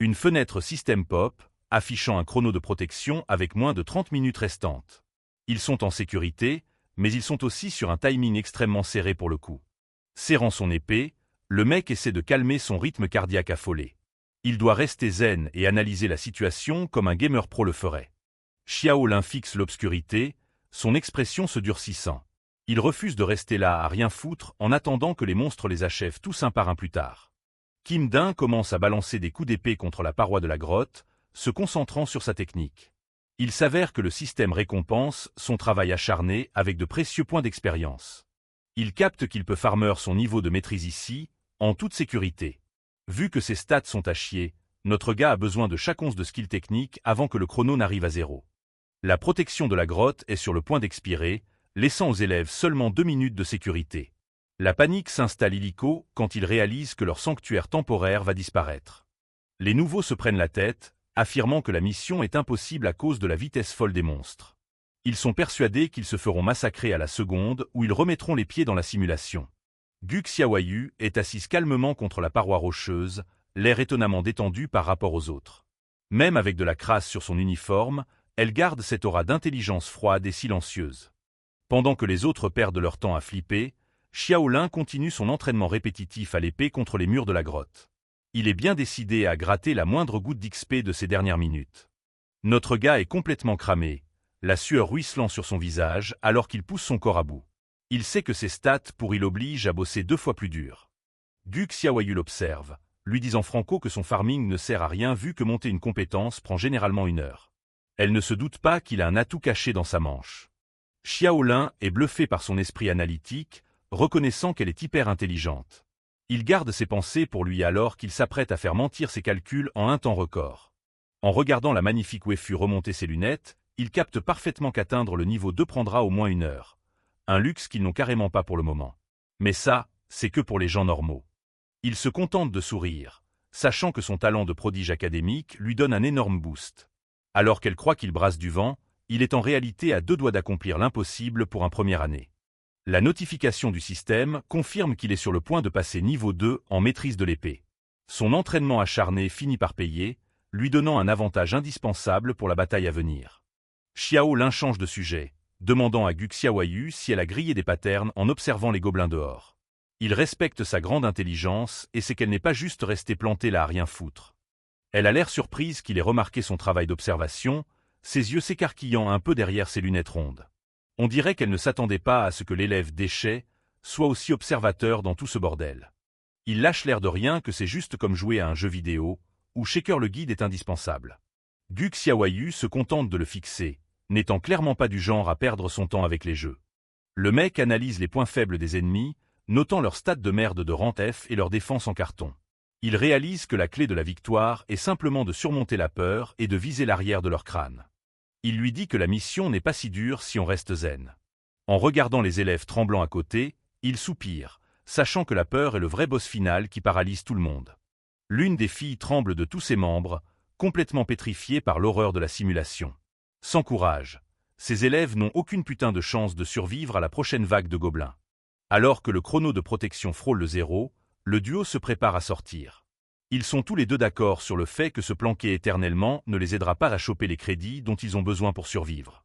Une fenêtre système pop, affichant un chrono de protection avec moins de 30 minutes restantes. Ils sont en sécurité, mais ils sont aussi sur un timing extrêmement serré pour le coup. Serrant son épée, le mec essaie de calmer son rythme cardiaque affolé. Il doit rester zen et analyser la situation comme un gamer pro le ferait. Xiao Lin fixe l'obscurité, son expression se durcissant. Il refuse de rester là à rien foutre en attendant que les monstres les achèvent tous un par un plus tard. Kim Dun commence à balancer des coups d'épée contre la paroi de la grotte, se concentrant sur sa technique. Il s'avère que le système récompense son travail acharné avec de précieux points d'expérience. Il capte qu'il peut farmer son niveau de maîtrise ici, en toute sécurité. Vu que ses stats sont à chier, notre gars a besoin de chaque once de skill technique avant que le chrono n'arrive à zéro. La protection de la grotte est sur le point d'expirer, laissant aux élèves seulement 2 minutes de sécurité. La panique s'installe illico quand ils réalisent que leur sanctuaire temporaire va disparaître. Les nouveaux se prennent la tête, affirmant que la mission est impossible à cause de la vitesse folle des monstres. Ils sont persuadés qu'ils se feront massacrer à la seconde où ils remettront les pieds dans la simulation. Gu Xiaoyu est assise calmement contre la paroi rocheuse, l'air étonnamment détendu par rapport aux autres. Même avec de la crasse sur son uniforme, elle garde cette aura d'intelligence froide et silencieuse. Pendant que les autres perdent leur temps à flipper, Xiao Lin continue son entraînement répétitif à l'épée contre les murs de la grotte. Il est bien décidé à gratter la moindre goutte d'XP de ces dernières minutes. Notre gars est complètement cramé, la sueur ruisselant sur son visage alors qu'il pousse son corps à bout. Il sait que ses stats pourris l'obligent à bosser 2 fois plus dur. Gu Xiaoyu l'observe, lui disant franco que son farming ne sert à rien vu que monter une compétence prend généralement 1 heure. Elle ne se doute pas qu'il a un atout caché dans sa manche. Xiao Lin est bluffé par son esprit analytique, reconnaissant qu'elle est hyper intelligente. Il garde ses pensées pour lui alors qu'il s'apprête à faire mentir ses calculs en un temps record. En regardant la magnifique waifu remonter ses lunettes, il capte parfaitement qu'atteindre le niveau 2 prendra au moins 1 heure. Un luxe qu'ils n'ont carrément pas pour le moment. Mais ça, c'est que pour les gens normaux. Il se contente de sourire, sachant que son talent de prodige académique lui donne un énorme boost. Alors qu'elle croit qu'il brasse du vent, il est en réalité à 2 doigts d'accomplir l'impossible pour un première année. La notification du système confirme qu'il est sur le point de passer niveau 2 en maîtrise de l'épée. Son entraînement acharné finit par payer, lui donnant un avantage indispensable pour la bataille à venir. Xiao Lin change de sujet, demandant à Gu Xiaoyu si elle a grillé des patterns en observant les gobelins dehors. Il respecte sa grande intelligence et sait qu'elle n'est pas juste restée plantée là à rien foutre. Elle a l'air surprise qu'il ait remarqué son travail d'observation, ses yeux s'écarquillant un peu derrière ses lunettes rondes. On dirait qu'elle ne s'attendait pas à ce que l'élève déchet soit aussi observateur dans tout ce bordel. Il lâche l'air de rien que c'est juste comme jouer à un jeu vidéo, où Shaker le guide est indispensable. Gu Xiaoyu se contente de le fixer, n'étant clairement pas du genre à perdre son temps avec les jeux. Le mec analyse les points faibles des ennemis, notant leurs stats de merde de rang F et leur défense en carton. Il réalise que la clé de la victoire est simplement de surmonter la peur et de viser l'arrière de leur crâne. Il lui dit que la mission n'est pas si dure si on reste zen. En regardant les élèves tremblants à côté, il soupire, sachant que la peur est le vrai boss final qui paralyse tout le monde. L'une des filles tremble de tous ses membres, complètement pétrifiée par l'horreur de la simulation. Sans courage, ces élèves n'ont aucune putain de chance de survivre à la prochaine vague de gobelins. Alors que le chrono de protection frôle le 0, le duo se prépare à sortir. Ils sont tous les deux d'accord sur le fait que se planquer éternellement ne les aidera pas à choper les crédits dont ils ont besoin pour survivre.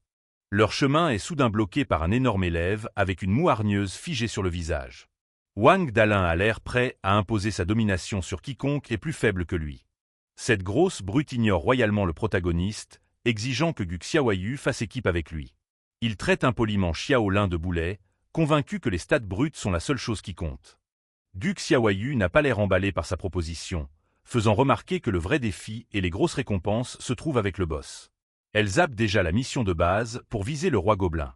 Leur chemin est soudain bloqué par un énorme élève avec une moue hargneuse figée sur le visage. Wang Dalin a l'air prêt à imposer sa domination sur quiconque est plus faible que lui. Cette grosse brute ignore royalement le protagoniste, exigeant que Gu Xiaoyu fasse équipe avec lui. Il traite impoliment Xiao Lin de boulet, convaincu que les stats brutes sont la seule chose qui compte. Gu Xiaoyu n'a pas l'air emballé par sa proposition, faisant remarquer que le vrai défi et les grosses récompenses se trouvent avec le boss. Elle zappe déjà la mission de base pour viser le roi gobelin.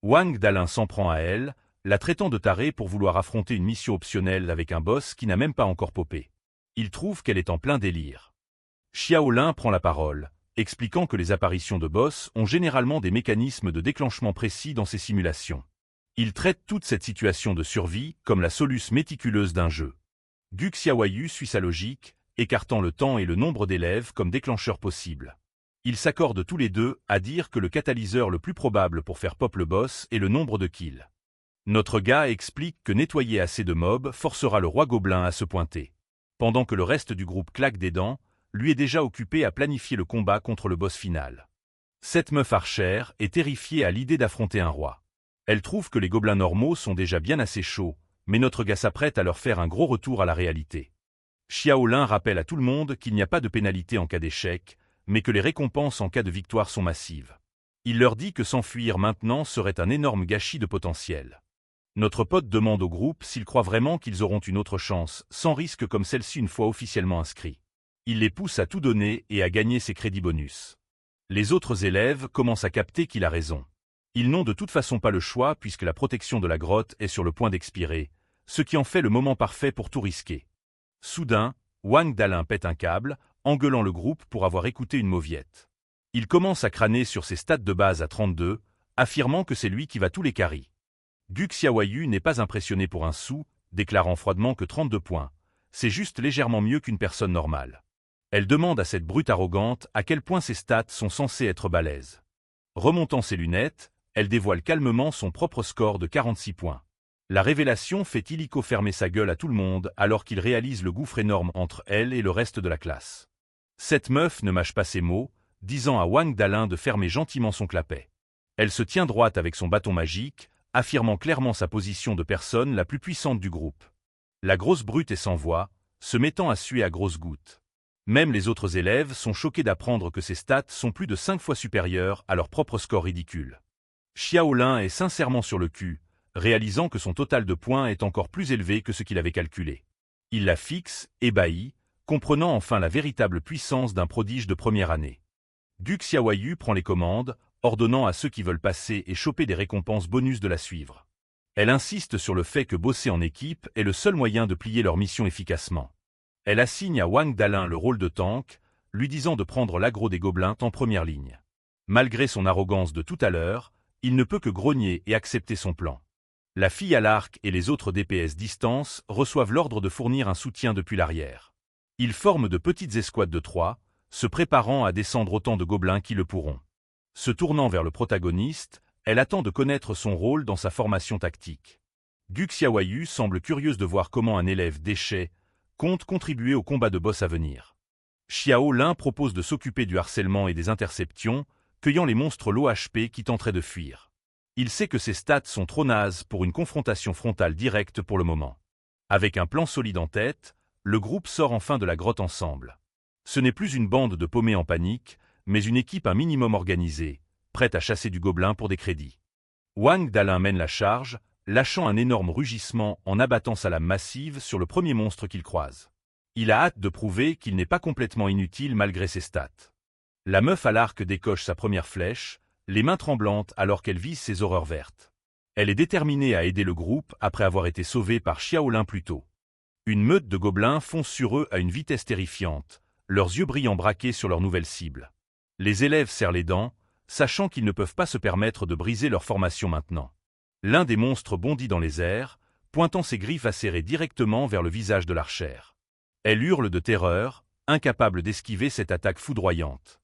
Wang Dalin s'en prend à elle, la traitant de tarée pour vouloir affronter une mission optionnelle avec un boss qui n'a même pas encore popé. Il trouve qu'elle est en plein délire. Xiaolin prend la parole, expliquant que les apparitions de boss ont généralement des mécanismes de déclenchement précis dans ces simulations. Il traite toute cette situation de survie comme la soluce méticuleuse d'un jeu. Gu Xiaoyu suit sa logique, écartant le temps et le nombre d'élèves comme déclencheurs possibles. Ils s'accordent tous les deux à dire que le catalyseur le plus probable pour faire pop le boss est le nombre de kills. Notre gars explique que nettoyer assez de mobs forcera le roi gobelin à se pointer. Pendant que le reste du groupe claque des dents, lui est déjà occupé à planifier le combat contre le boss final. Cette meuf archère est terrifiée à l'idée d'affronter un roi. Elle trouve que les gobelins normaux sont déjà bien assez chauds, mais notre gars s'apprête à leur faire un gros retour à la réalité. Xiaolin rappelle à tout le monde qu'il n'y a pas de pénalité en cas d'échec, mais que les récompenses en cas de victoire sont massives. Il leur dit que s'enfuir maintenant serait un énorme gâchis de potentiel. Notre pote demande au groupe s'ils croient vraiment qu'ils auront une autre chance, sans risque comme celle-ci une fois officiellement inscrits. Il les pousse à tout donner et à gagner ses crédits bonus. Les autres élèves commencent à capter qu'il a raison. Ils n'ont de toute façon pas le choix puisque la protection de la grotte est sur le point d'expirer, ce qui en fait le moment parfait pour tout risquer. Soudain, Wang Dalin pète un câble, engueulant le groupe pour avoir écouté une mauviette. Il commence à crâner sur ses stats de base à 32, affirmant que c'est lui qui va tous les carries. Gu Xiaoyu n'est pas impressionné pour un sou, déclarant froidement que 32 points, c'est juste légèrement mieux qu'une personne normale. Elle demande à cette brute arrogante à quel point ses stats sont censés être balèzes. Remontant ses lunettes, elle dévoile calmement son propre score de 46 points. La révélation fait illico fermer sa gueule à tout le monde alors qu'il réalise le gouffre énorme entre elle et le reste de la classe. Cette meuf ne mâche pas ses mots, disant à Wang Dalin de fermer gentiment son clapet. Elle se tient droite avec son bâton magique, affirmant clairement sa position de personne la plus puissante du groupe. La grosse brute est sans voix, se mettant à suer à grosses gouttes. Même les autres élèves sont choqués d'apprendre que ses stats sont plus de 5 fois supérieures à leur propre score ridicule. Xiaolin est sincèrement sur le cul, réalisant que son total de points est encore plus élevé que ce qu'il avait calculé. Il la fixe, ébahi, comprenant enfin la véritable puissance d'un prodige de première année. Gu Xiaoyu prend les commandes, ordonnant à ceux qui veulent passer et choper des récompenses bonus de la suivre. Elle insiste sur le fait que bosser en équipe est le seul moyen de plier leur mission efficacement. Elle assigne à Wang Dalin le rôle de tank, lui disant de prendre l'aggro des gobelins en première ligne. Malgré son arrogance de tout à l'heure, il ne peut que grogner et accepter son plan. La fille à l'arc et les autres DPS distance reçoivent l'ordre de fournir un soutien depuis l'arrière. Ils forment de petites escouades de 3, se préparant à descendre autant de gobelins qui le pourront. Se tournant vers le protagoniste, elle attend de connaître son rôle dans sa formation tactique. Gu Xiaoyu semble curieuse de voir comment un élève déchet compte contribuer au combat de boss à venir. Xiaolin propose de s'occuper du harcèlement et des interceptions, cueillant les monstres low HP qui tenteraient de fuir. Il sait que ses stats sont trop nazes pour une confrontation frontale directe pour le moment. Avec un plan solide en tête, le groupe sort enfin de la grotte ensemble. Ce n'est plus une bande de paumés en panique, mais une équipe un minimum organisée, prête à chasser du gobelin pour des crédits. Wang Dalin mène la charge, lâchant un énorme rugissement en abattant sa lame massive sur le premier monstre qu'il croise. Il a hâte de prouver qu'il n'est pas complètement inutile malgré ses stats. La meuf à l'arc décoche sa première flèche, les mains tremblantes alors qu'elle vise ses horreurs vertes. Elle est déterminée à aider le groupe après avoir été sauvée par Xiaolin plus tôt. Une meute de gobelins fonce sur eux à une vitesse terrifiante, leurs yeux brillants braqués sur leur nouvelle cible. Les élèves serrent les dents, sachant qu'ils ne peuvent pas se permettre de briser leur formation maintenant. L'un des monstres bondit dans les airs, pointant ses griffes acérées directement vers le visage de l'archère. Elle hurle de terreur, incapable d'esquiver cette attaque foudroyante.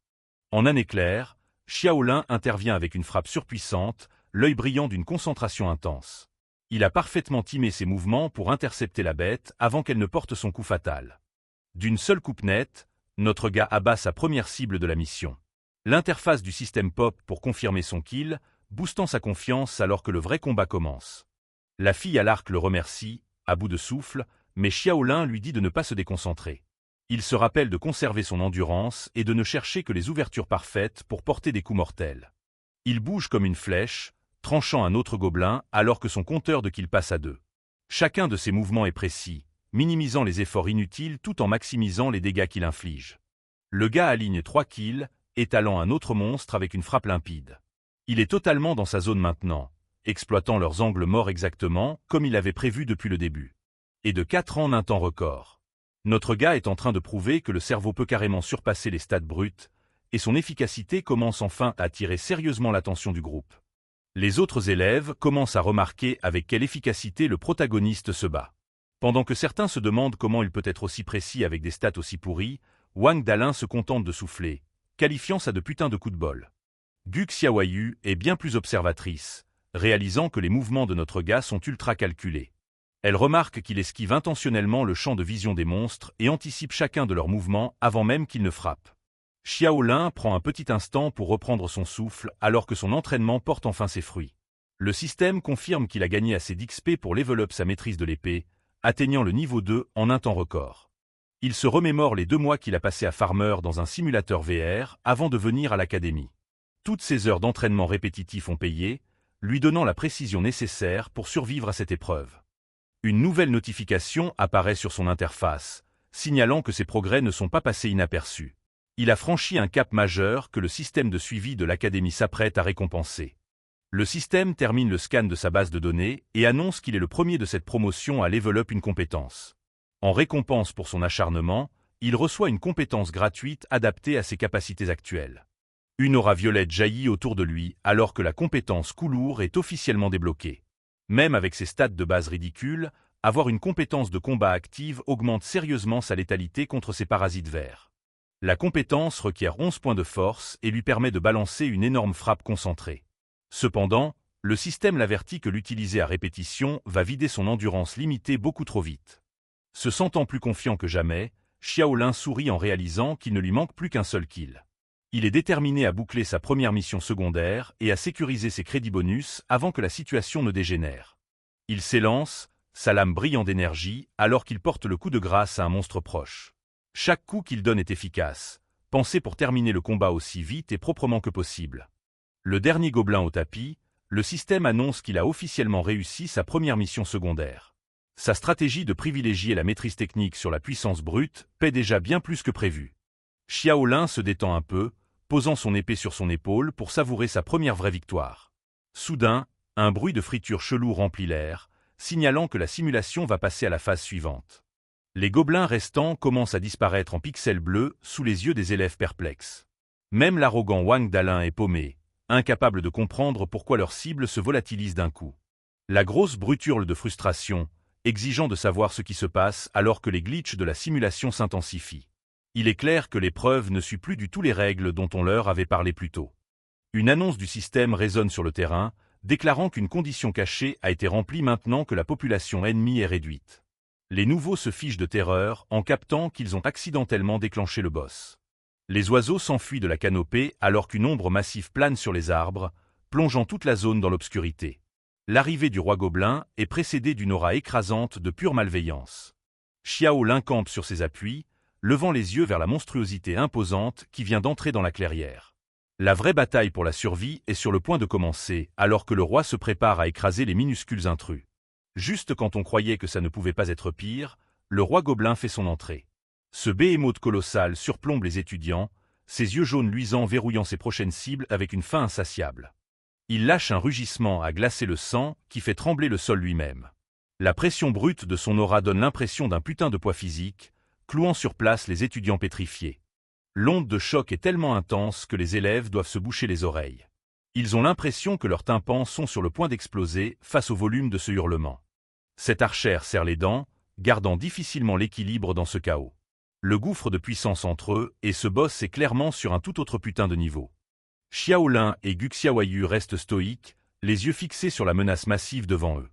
En un éclair, Xiaolin intervient avec une frappe surpuissante, l'œil brillant d'une concentration intense. Il a parfaitement timé ses mouvements pour intercepter la bête avant qu'elle ne porte son coup fatal. D'une seule coupe nette, notre gars abat sa première cible de la mission. L'interface du système pop pour confirmer son kill, boostant sa confiance alors que le vrai combat commence. La fille à l'arc le remercie, à bout de souffle, mais Xiaolin lui dit de ne pas se déconcentrer. Il se rappelle de conserver son endurance et de ne chercher que les ouvertures parfaites pour porter des coups mortels. Il bouge comme une flèche, tranchant un autre gobelin alors que son compteur de kills passe à 2. Chacun de ses mouvements est précis, minimisant les efforts inutiles tout en maximisant les dégâts qu'il inflige. Le gars aligne 3 kills, étalant un autre monstre avec une frappe limpide. Il est totalement dans sa zone maintenant, exploitant leurs angles morts exactement comme il avait prévu depuis le début. Et de 4 ans d'un temps record. Notre gars est en train de prouver que le cerveau peut carrément surpasser les stats brutes, et son efficacité commence enfin à attirer sérieusement l'attention du groupe. Les autres élèves commencent à remarquer avec quelle efficacité le protagoniste se bat. Pendant que certains se demandent comment il peut être aussi précis avec des stats aussi pourries, Wang Dalin se contente de souffler, qualifiant ça de putain de coup de bol. Gu Xiaoyu est bien plus observatrice, réalisant que les mouvements de notre gars sont ultra calculés. Elle remarque qu'il esquive intentionnellement le champ de vision des monstres et anticipe chacun de leurs mouvements avant même qu'ils ne frappent. Xiao Lin prend un petit instant pour reprendre son souffle alors que son entraînement porte enfin ses fruits. Le système confirme qu'il a gagné assez d'XP pour level up sa maîtrise de l'épée, atteignant le niveau 2 en un temps record. Il se remémore les 2 mois qu'il a passés à Farmer dans un simulateur VR avant de venir à l'académie. Toutes ces heures d'entraînement répétitif ont payé, lui donnant la précision nécessaire pour survivre à cette épreuve. Une nouvelle notification apparaît sur son interface, signalant que ses progrès ne sont pas passés inaperçus. Il a franchi un cap majeur que le système de suivi de l'académie s'apprête à récompenser. Le système termine le scan de sa base de données et annonce qu'il est le premier de cette promotion à level up une compétence. En récompense pour son acharnement, il reçoit une compétence gratuite adaptée à ses capacités actuelles. Une aura violette jaillit autour de lui alors que la compétence Coulour est officiellement débloquée. Même avec ses stats de base ridicules, avoir une compétence de combat active augmente sérieusement sa létalité contre ses parasites verts. La compétence requiert 11 points de force et lui permet de balancer une énorme frappe concentrée. Cependant, le système l'avertit que l'utiliser à répétition va vider son endurance limitée beaucoup trop vite. Se sentant plus confiant que jamais, Xiao Lin sourit en réalisant qu'il ne lui manque plus qu'un seul kill. Il est déterminé à boucler sa première mission secondaire et à sécuriser ses crédits bonus avant que la situation ne dégénère. Il s'élance, sa lame brillant d'énergie, alors qu'il porte le coup de grâce à un monstre proche. Chaque coup qu'il donne est efficace, pensé pour terminer le combat aussi vite et proprement que possible. Le dernier gobelin au tapis, le système annonce qu'il a officiellement réussi sa première mission secondaire. Sa stratégie de privilégier la maîtrise technique sur la puissance brute paie déjà bien plus que prévu. Xiao Lin se détend un peu, posant son épée sur son épaule pour savourer sa première vraie victoire. Soudain, un bruit de friture chelou remplit l'air, signalant que la simulation va passer à la phase suivante. Les gobelins restants commencent à disparaître en pixels bleus sous les yeux des élèves perplexes. Même l'arrogant Wang Dalin est paumé, incapable de comprendre pourquoi leur cible se volatilise d'un coup. La grosse brute hurle de frustration, exigeant de savoir ce qui se passe alors que les glitches de la simulation s'intensifient. Il est clair que l'épreuve ne suit plus du tout les règles dont on leur avait parlé plus tôt. Une annonce du système résonne sur le terrain, déclarant qu'une condition cachée a été remplie maintenant que la population ennemie est réduite. Les nouveaux se fichent de terreur en captant qu'ils ont accidentellement déclenché le boss. Les oiseaux s'enfuient de la canopée alors qu'une ombre massive plane sur les arbres, plongeant toute la zone dans l'obscurité. L'arrivée du roi gobelin est précédée d'une aura écrasante de pure malveillance. Xiao Lin campe sur ses appuis, levant les yeux vers la monstruosité imposante qui vient d'entrer dans la clairière. La vraie bataille pour la survie est sur le point de commencer, alors que le roi se prépare à écraser les minuscules intrus. Juste quand on croyait que ça ne pouvait pas être pire, le roi gobelin fait son entrée. Ce behemoth colossal surplombe les étudiants, ses yeux jaunes luisants verrouillant ses prochaines cibles avec une faim insatiable. Il lâche un rugissement à glacer le sang qui fait trembler le sol lui-même. La pression brute de son aura donne l'impression d'un putain de poids physique, clouant sur place les étudiants pétrifiés. L'onde de choc est tellement intense que les élèves doivent se boucher les oreilles. Ils ont l'impression que leurs tympans sont sur le point d'exploser face au volume de ce hurlement. Cet archère serre les dents, gardant difficilement l'équilibre dans ce chaos. Le gouffre de puissance entre eux et ce boss est clairement sur un tout autre putain de niveau. Xiao Lin et Gu Xiaoyu restent stoïques, les yeux fixés sur la menace massive devant eux.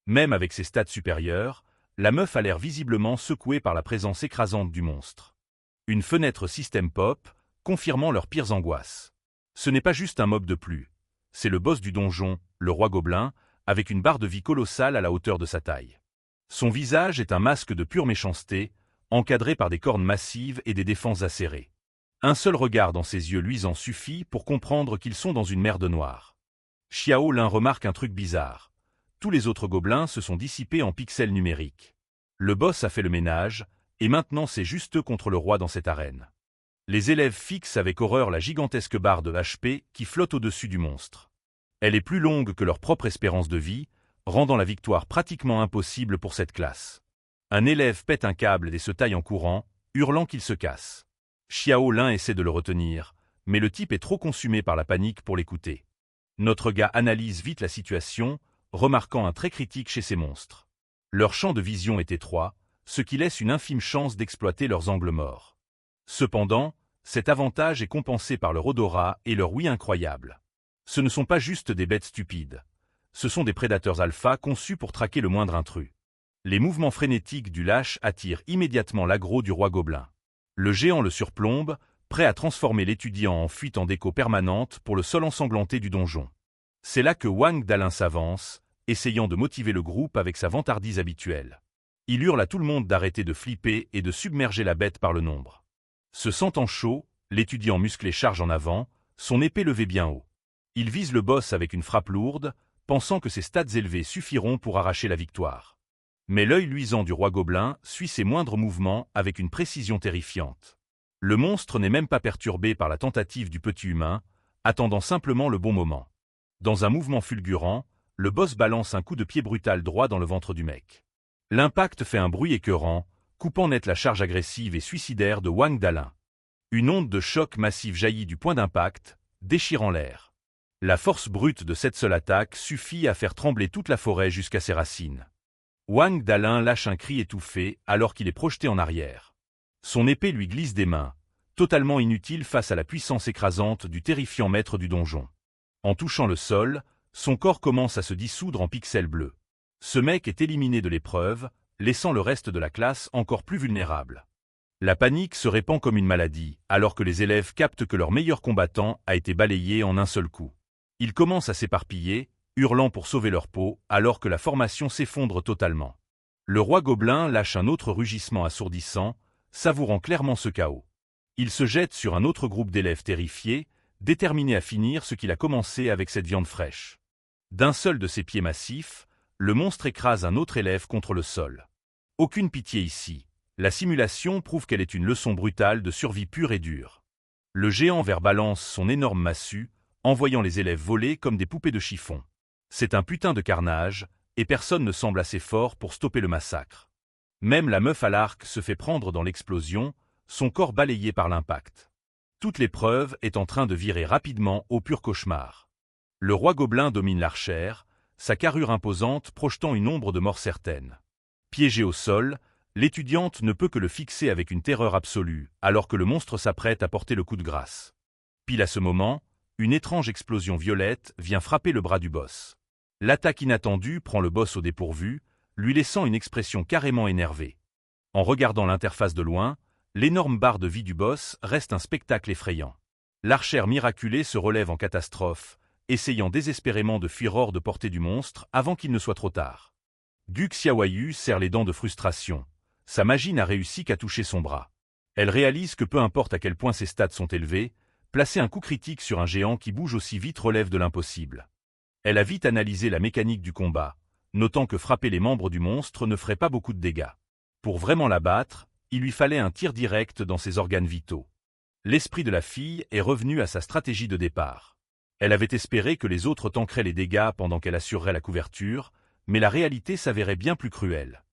Même avec ses stats supérieurs, la meuf a l'air visiblement secouée par la présence écrasante du monstre. Une fenêtre système pop, confirmant leurs pires angoisses. Ce n'est pas juste un mob de plus. C'est le boss du donjon, le roi gobelin, avec une barre de vie colossale à la hauteur de sa taille. Son visage est un masque de pure méchanceté, encadré par des cornes massives et des défenses acérées. Un seul regard dans ses yeux luisants suffit pour comprendre qu'ils sont dans une merde noire. Xiao Lin remarque un truc bizarre. Tous les autres gobelins se sont dissipés en pixels numériques. Le boss a fait le ménage, et maintenant c'est juste eux contre le roi dans cette arène. Les élèves fixent avec horreur la gigantesque barre de HP qui flotte au-dessus du monstre. Elle est plus longue que leur propre espérance de vie, rendant la victoire pratiquement impossible pour cette classe. Un élève pète un câble et se taille en courant, hurlant qu'il se casse. Xiao Lin essaie de le retenir, mais le type est trop consumé par la panique pour l'écouter. Notre gars analyse vite la situation, remarquant un trait critique chez ces monstres. Leur champ de vision est étroit, ce qui laisse une infime chance d'exploiter leurs angles morts. Cependant, cet avantage est compensé par leur odorat et leur ouïe incroyable. Ce ne sont pas juste des bêtes stupides. Ce sont des prédateurs alpha conçus pour traquer le moindre intrus. Les mouvements frénétiques du lâche attirent immédiatement l'aggro du roi gobelin. Le géant le surplombe, prêt à transformer l'étudiant en fuite en déco permanente pour le sol ensanglanté du donjon. C'est là que Wang Dalin s'avance, essayant de motiver le groupe avec sa vantardise habituelle. Il hurle à tout le monde d'arrêter de flipper et de submerger la bête par le nombre. Se sentant chaud, l'étudiant musclé charge en avant, son épée levée bien haut. Il vise le boss avec une frappe lourde, pensant que ses stats élevés suffiront pour arracher la victoire. Mais l'œil luisant du roi gobelin suit ses moindres mouvements avec une précision terrifiante. Le monstre n'est même pas perturbé par la tentative du petit humain, attendant simplement le bon moment. Dans un mouvement fulgurant, le boss balance un coup de pied brutal droit dans le ventre du mec. L'impact fait un bruit écœurant, coupant net la charge agressive et suicidaire de Wang Dalin. Une onde de choc massif jaillit du point d'impact, déchirant l'air. La force brute de cette seule attaque suffit à faire trembler toute la forêt jusqu'à ses racines. Wang Dalin lâche un cri étouffé alors qu'il est projeté en arrière. Son épée lui glisse des mains, totalement inutile face à la puissance écrasante du terrifiant maître du donjon. En touchant le sol, son corps commence à se dissoudre en pixels bleus. Ce mec est éliminé de l'épreuve, laissant le reste de la classe encore plus vulnérable. La panique se répand comme une maladie, alors que les élèves captent que leur meilleur combattant a été balayé en un seul coup. Ils commencent à s'éparpiller, hurlant pour sauver leur peau, alors que la formation s'effondre totalement. Le roi gobelin lâche un autre rugissement assourdissant, savourant clairement ce chaos. Il se jette sur un autre groupe d'élèves terrifiés, déterminés à finir ce qu'il a commencé avec cette viande fraîche. D'un seul de ses pieds massifs, le monstre écrase un autre élève contre le sol. Aucune pitié ici. La simulation prouve qu'elle est une leçon brutale de survie pure et dure. Le géant vert balance son énorme massue, envoyant les élèves voler comme des poupées de chiffon. C'est un putain de carnage, et personne ne semble assez fort pour stopper le massacre. Même la meuf à l'arc se fait prendre dans l'explosion, son corps balayé par l'impact. Toute l'épreuve est en train de virer rapidement au pur cauchemar. Le roi gobelin domine l'archère, sa carrure imposante projetant une ombre de mort certaine. Piégée au sol, l'étudiante ne peut que le fixer avec une terreur absolue, alors que le monstre s'apprête à porter le coup de grâce. Pile à ce moment, une étrange explosion violette vient frapper le bras du boss. L'attaque inattendue prend le boss au dépourvu, lui laissant une expression carrément énervée. En regardant l'interface de loin, l'énorme barre de vie du boss reste un spectacle effrayant. L'archère miraculée se relève en catastrophe, essayant désespérément de fuir hors de portée du monstre avant qu'il ne soit trop tard. Gu Xiaoyu serre les dents de frustration. Sa magie n'a réussi qu'à toucher son bras. Elle réalise que peu importe à quel point ses stats sont élevés, placer un coup critique sur un géant qui bouge aussi vite relève de l'impossible. Elle a vite analysé la mécanique du combat, notant que frapper les membres du monstre ne ferait pas beaucoup de dégâts. Pour vraiment l'abattre, il lui fallait un tir direct dans ses organes vitaux. L'esprit de la fille est revenu à sa stratégie de départ. Elle avait espéré que les autres tankeraient les dégâts pendant qu'elle assurerait la couverture, mais la réalité s'avérait bien plus cruelle.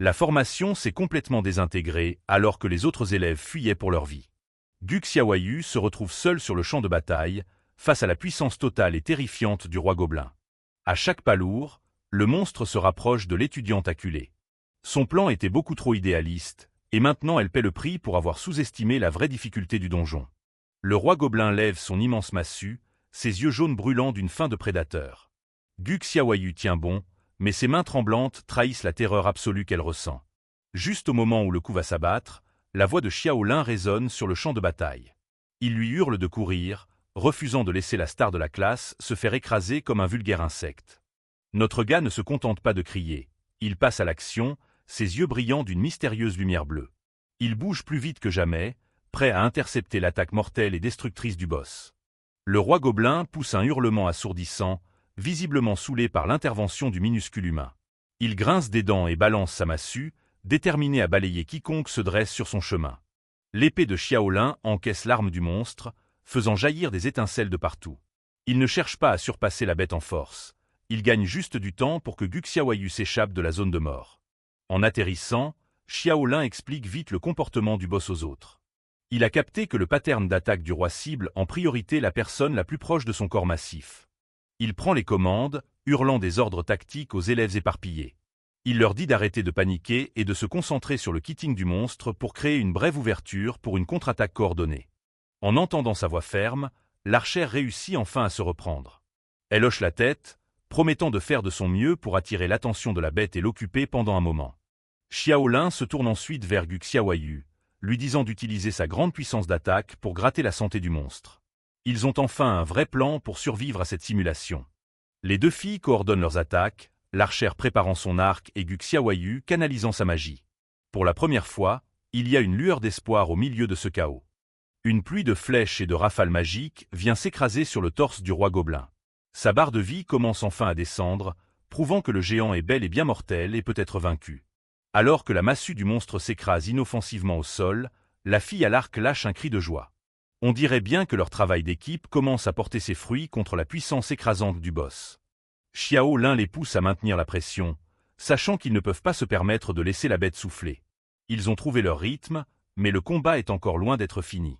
La formation s'est complètement désintégrée alors que les autres élèves fuyaient pour leur vie. Gu Xiaoyu se retrouve seul sur le champ de bataille, face à la puissance totale et terrifiante du roi gobelin. À chaque pas lourd, le monstre se rapproche de l'étudiante acculée. Son plan était beaucoup trop idéaliste, et maintenant elle paie le prix pour avoir sous-estimé la vraie difficulté du donjon. Le roi gobelin lève son immense massue, ses yeux jaunes brûlants d'une faim de prédateur. Gu Xiaoyu tient bon, mais ses mains tremblantes trahissent la terreur absolue qu'elle ressent. Juste au moment où le coup va s'abattre, la voix de Xiao Lin résonne sur le champ de bataille. Il lui hurle de courir, refusant de laisser la star de la classe se faire écraser comme un vulgaire insecte. Notre gars ne se contente pas de crier. Il passe à l'action, ses yeux brillants d'une mystérieuse lumière bleue. Il bouge plus vite que jamais, prêt à intercepter l'attaque mortelle et destructrice du boss. Le roi gobelin pousse un hurlement assourdissant, visiblement saoulé par l'intervention du minuscule humain. Il grince des dents et balance sa massue, déterminé à balayer quiconque se dresse sur son chemin. L'épée de Xiao Lin encaisse l'arme du monstre, faisant jaillir des étincelles de partout. Il ne cherche pas à surpasser la bête en force. Il gagne juste du temps pour que Gu Xiaoyu s'échappe de la zone de mort. En atterrissant, Xiaolin explique vite le comportement du boss aux autres. Il a capté que le pattern d'attaque du roi cible en priorité la personne la plus proche de son corps massif. Il prend les commandes, hurlant des ordres tactiques aux élèves éparpillés. Il leur dit d'arrêter de paniquer et de se concentrer sur le kitting du monstre pour créer une brève ouverture pour une contre-attaque coordonnée. En entendant sa voix ferme, l'archère réussit enfin à se reprendre. Elle hoche la tête, promettant de faire de son mieux pour attirer l'attention de la bête et l'occuper pendant un moment. Xiaolin se tourne ensuite vers Gu Xiaoyu, lui disant d'utiliser sa grande puissance d'attaque pour gratter la santé du monstre. Ils ont enfin un vrai plan pour survivre à cette simulation. Les deux filles coordonnent leurs attaques, l'archère préparant son arc et Gu Xiaoyu canalisant sa magie. Pour la première fois, il y a une lueur d'espoir au milieu de ce chaos. Une pluie de flèches et de rafales magiques vient s'écraser sur le torse du roi gobelin. Sa barre de vie commence enfin à descendre, prouvant que le géant est bel et bien mortel et peut être vaincu. Alors que la massue du monstre s'écrase inoffensivement au sol, la fille à l'arc lâche un cri de joie. On dirait bien que leur travail d'équipe commence à porter ses fruits contre la puissance écrasante du boss. Xiaolin les pousse à maintenir la pression, sachant qu'ils ne peuvent pas se permettre de laisser la bête souffler. Ils ont trouvé leur rythme, mais le combat est encore loin d'être fini.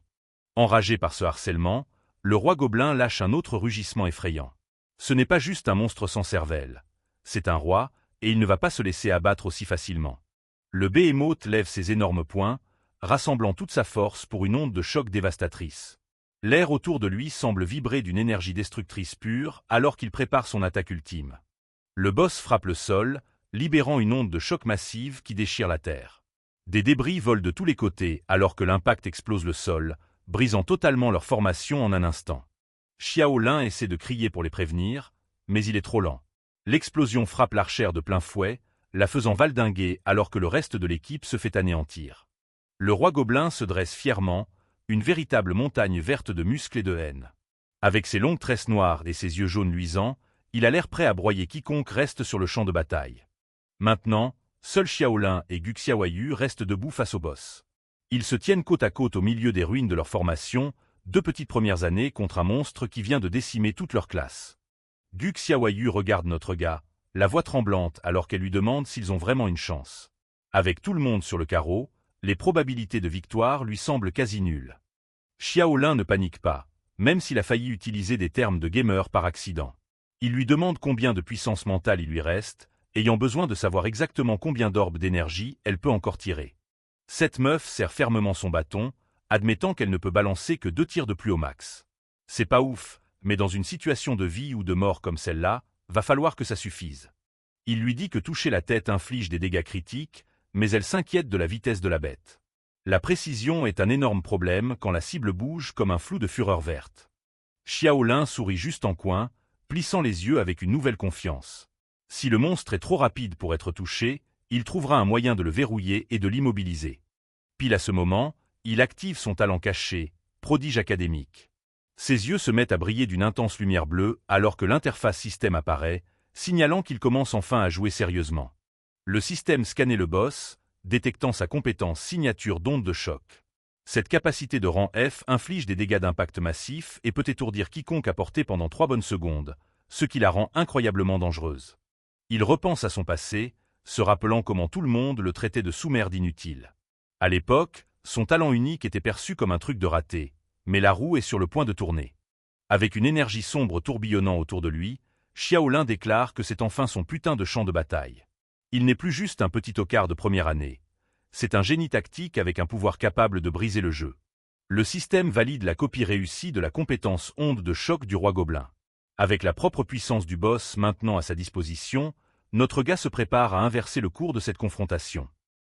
Enragé par ce harcèlement, le roi gobelin lâche un autre rugissement effrayant. Ce n'est pas juste un monstre sans cervelle. C'est un roi, et il ne va pas se laisser abattre aussi facilement. Le Behemoth lève ses énormes poings, rassemblant toute sa force pour une onde de choc dévastatrice. L'air autour de lui semble vibrer d'une énergie destructrice pure alors qu'il prépare son attaque ultime. Le boss frappe le sol, libérant une onde de choc massive qui déchire la terre. Des débris volent de tous les côtés alors que l'impact explose le sol, brisant totalement leur formation en un instant. Xiaolin essaie de crier pour les prévenir, mais il est trop lent. L'explosion frappe l'archère de plein fouet, la faisant valdinguer alors que le reste de l'équipe se fait anéantir. Le roi gobelin se dresse fièrement, une véritable montagne verte de muscles et de haine. Avec ses longues tresses noires et ses yeux jaunes luisants, il a l'air prêt à broyer quiconque reste sur le champ de bataille. Maintenant, seuls Xiaolin et Gu Xiaoyu restent debout face au boss. Ils se tiennent côte à côte au milieu des ruines de leur formation, 2 petites premières années contre un monstre qui vient de décimer toute leur classe. Gu Xiaoyu regarde notre gars, la voix tremblante alors qu'elle lui demande s'ils ont vraiment une chance. Avec tout le monde sur le carreau, les probabilités de victoire lui semblent quasi nulles. Xiaolin ne panique pas, même s'il a failli utiliser des termes de gamer par accident. Il lui demande combien de puissance mentale il lui reste, ayant besoin de savoir exactement combien d'orbes d'énergie elle peut encore tirer. Cette meuf serre fermement son bâton, admettant qu'elle ne peut balancer que 2 tirs de plus au max. C'est pas ouf, mais dans une situation de vie ou de mort comme celle-là, va falloir que ça suffise. Il lui dit que toucher la tête inflige des dégâts critiques, mais elle s'inquiète de la vitesse de la bête. La précision est un énorme problème quand la cible bouge comme un flou de fureur verte. Xiaolin sourit juste en coin, plissant les yeux avec une nouvelle confiance. Si le monstre est trop rapide pour être touché, il trouvera un moyen de le verrouiller et de l'immobiliser. Pile à ce moment, il active son talent caché, prodige académique. Ses yeux se mettent à briller d'une intense lumière bleue alors que l'interface système apparaît, signalant qu'il commence enfin à jouer sérieusement. Le système scannait le boss, détectant sa compétence signature d'onde de choc. Cette capacité de rang F inflige des dégâts d'impact massif et peut étourdir quiconque à portée pendant 3 bonnes secondes, ce qui la rend incroyablement dangereuse. Il repense à son passé, se rappelant comment tout le monde le traitait de sous-merde inutile. À l'époque, son talent unique était perçu comme un truc de raté, mais la roue est sur le point de tourner. Avec une énergie sombre tourbillonnant autour de lui, Xiaolin déclare que c'est enfin son putain de champ de bataille. Il n'est plus juste un petit tocard de première année. C'est un génie tactique avec un pouvoir capable de briser le jeu. Le système valide la copie réussie de la compétence onde de choc du roi gobelin. Avec la propre puissance du boss maintenant à sa disposition, notre gars se prépare à inverser le cours de cette confrontation.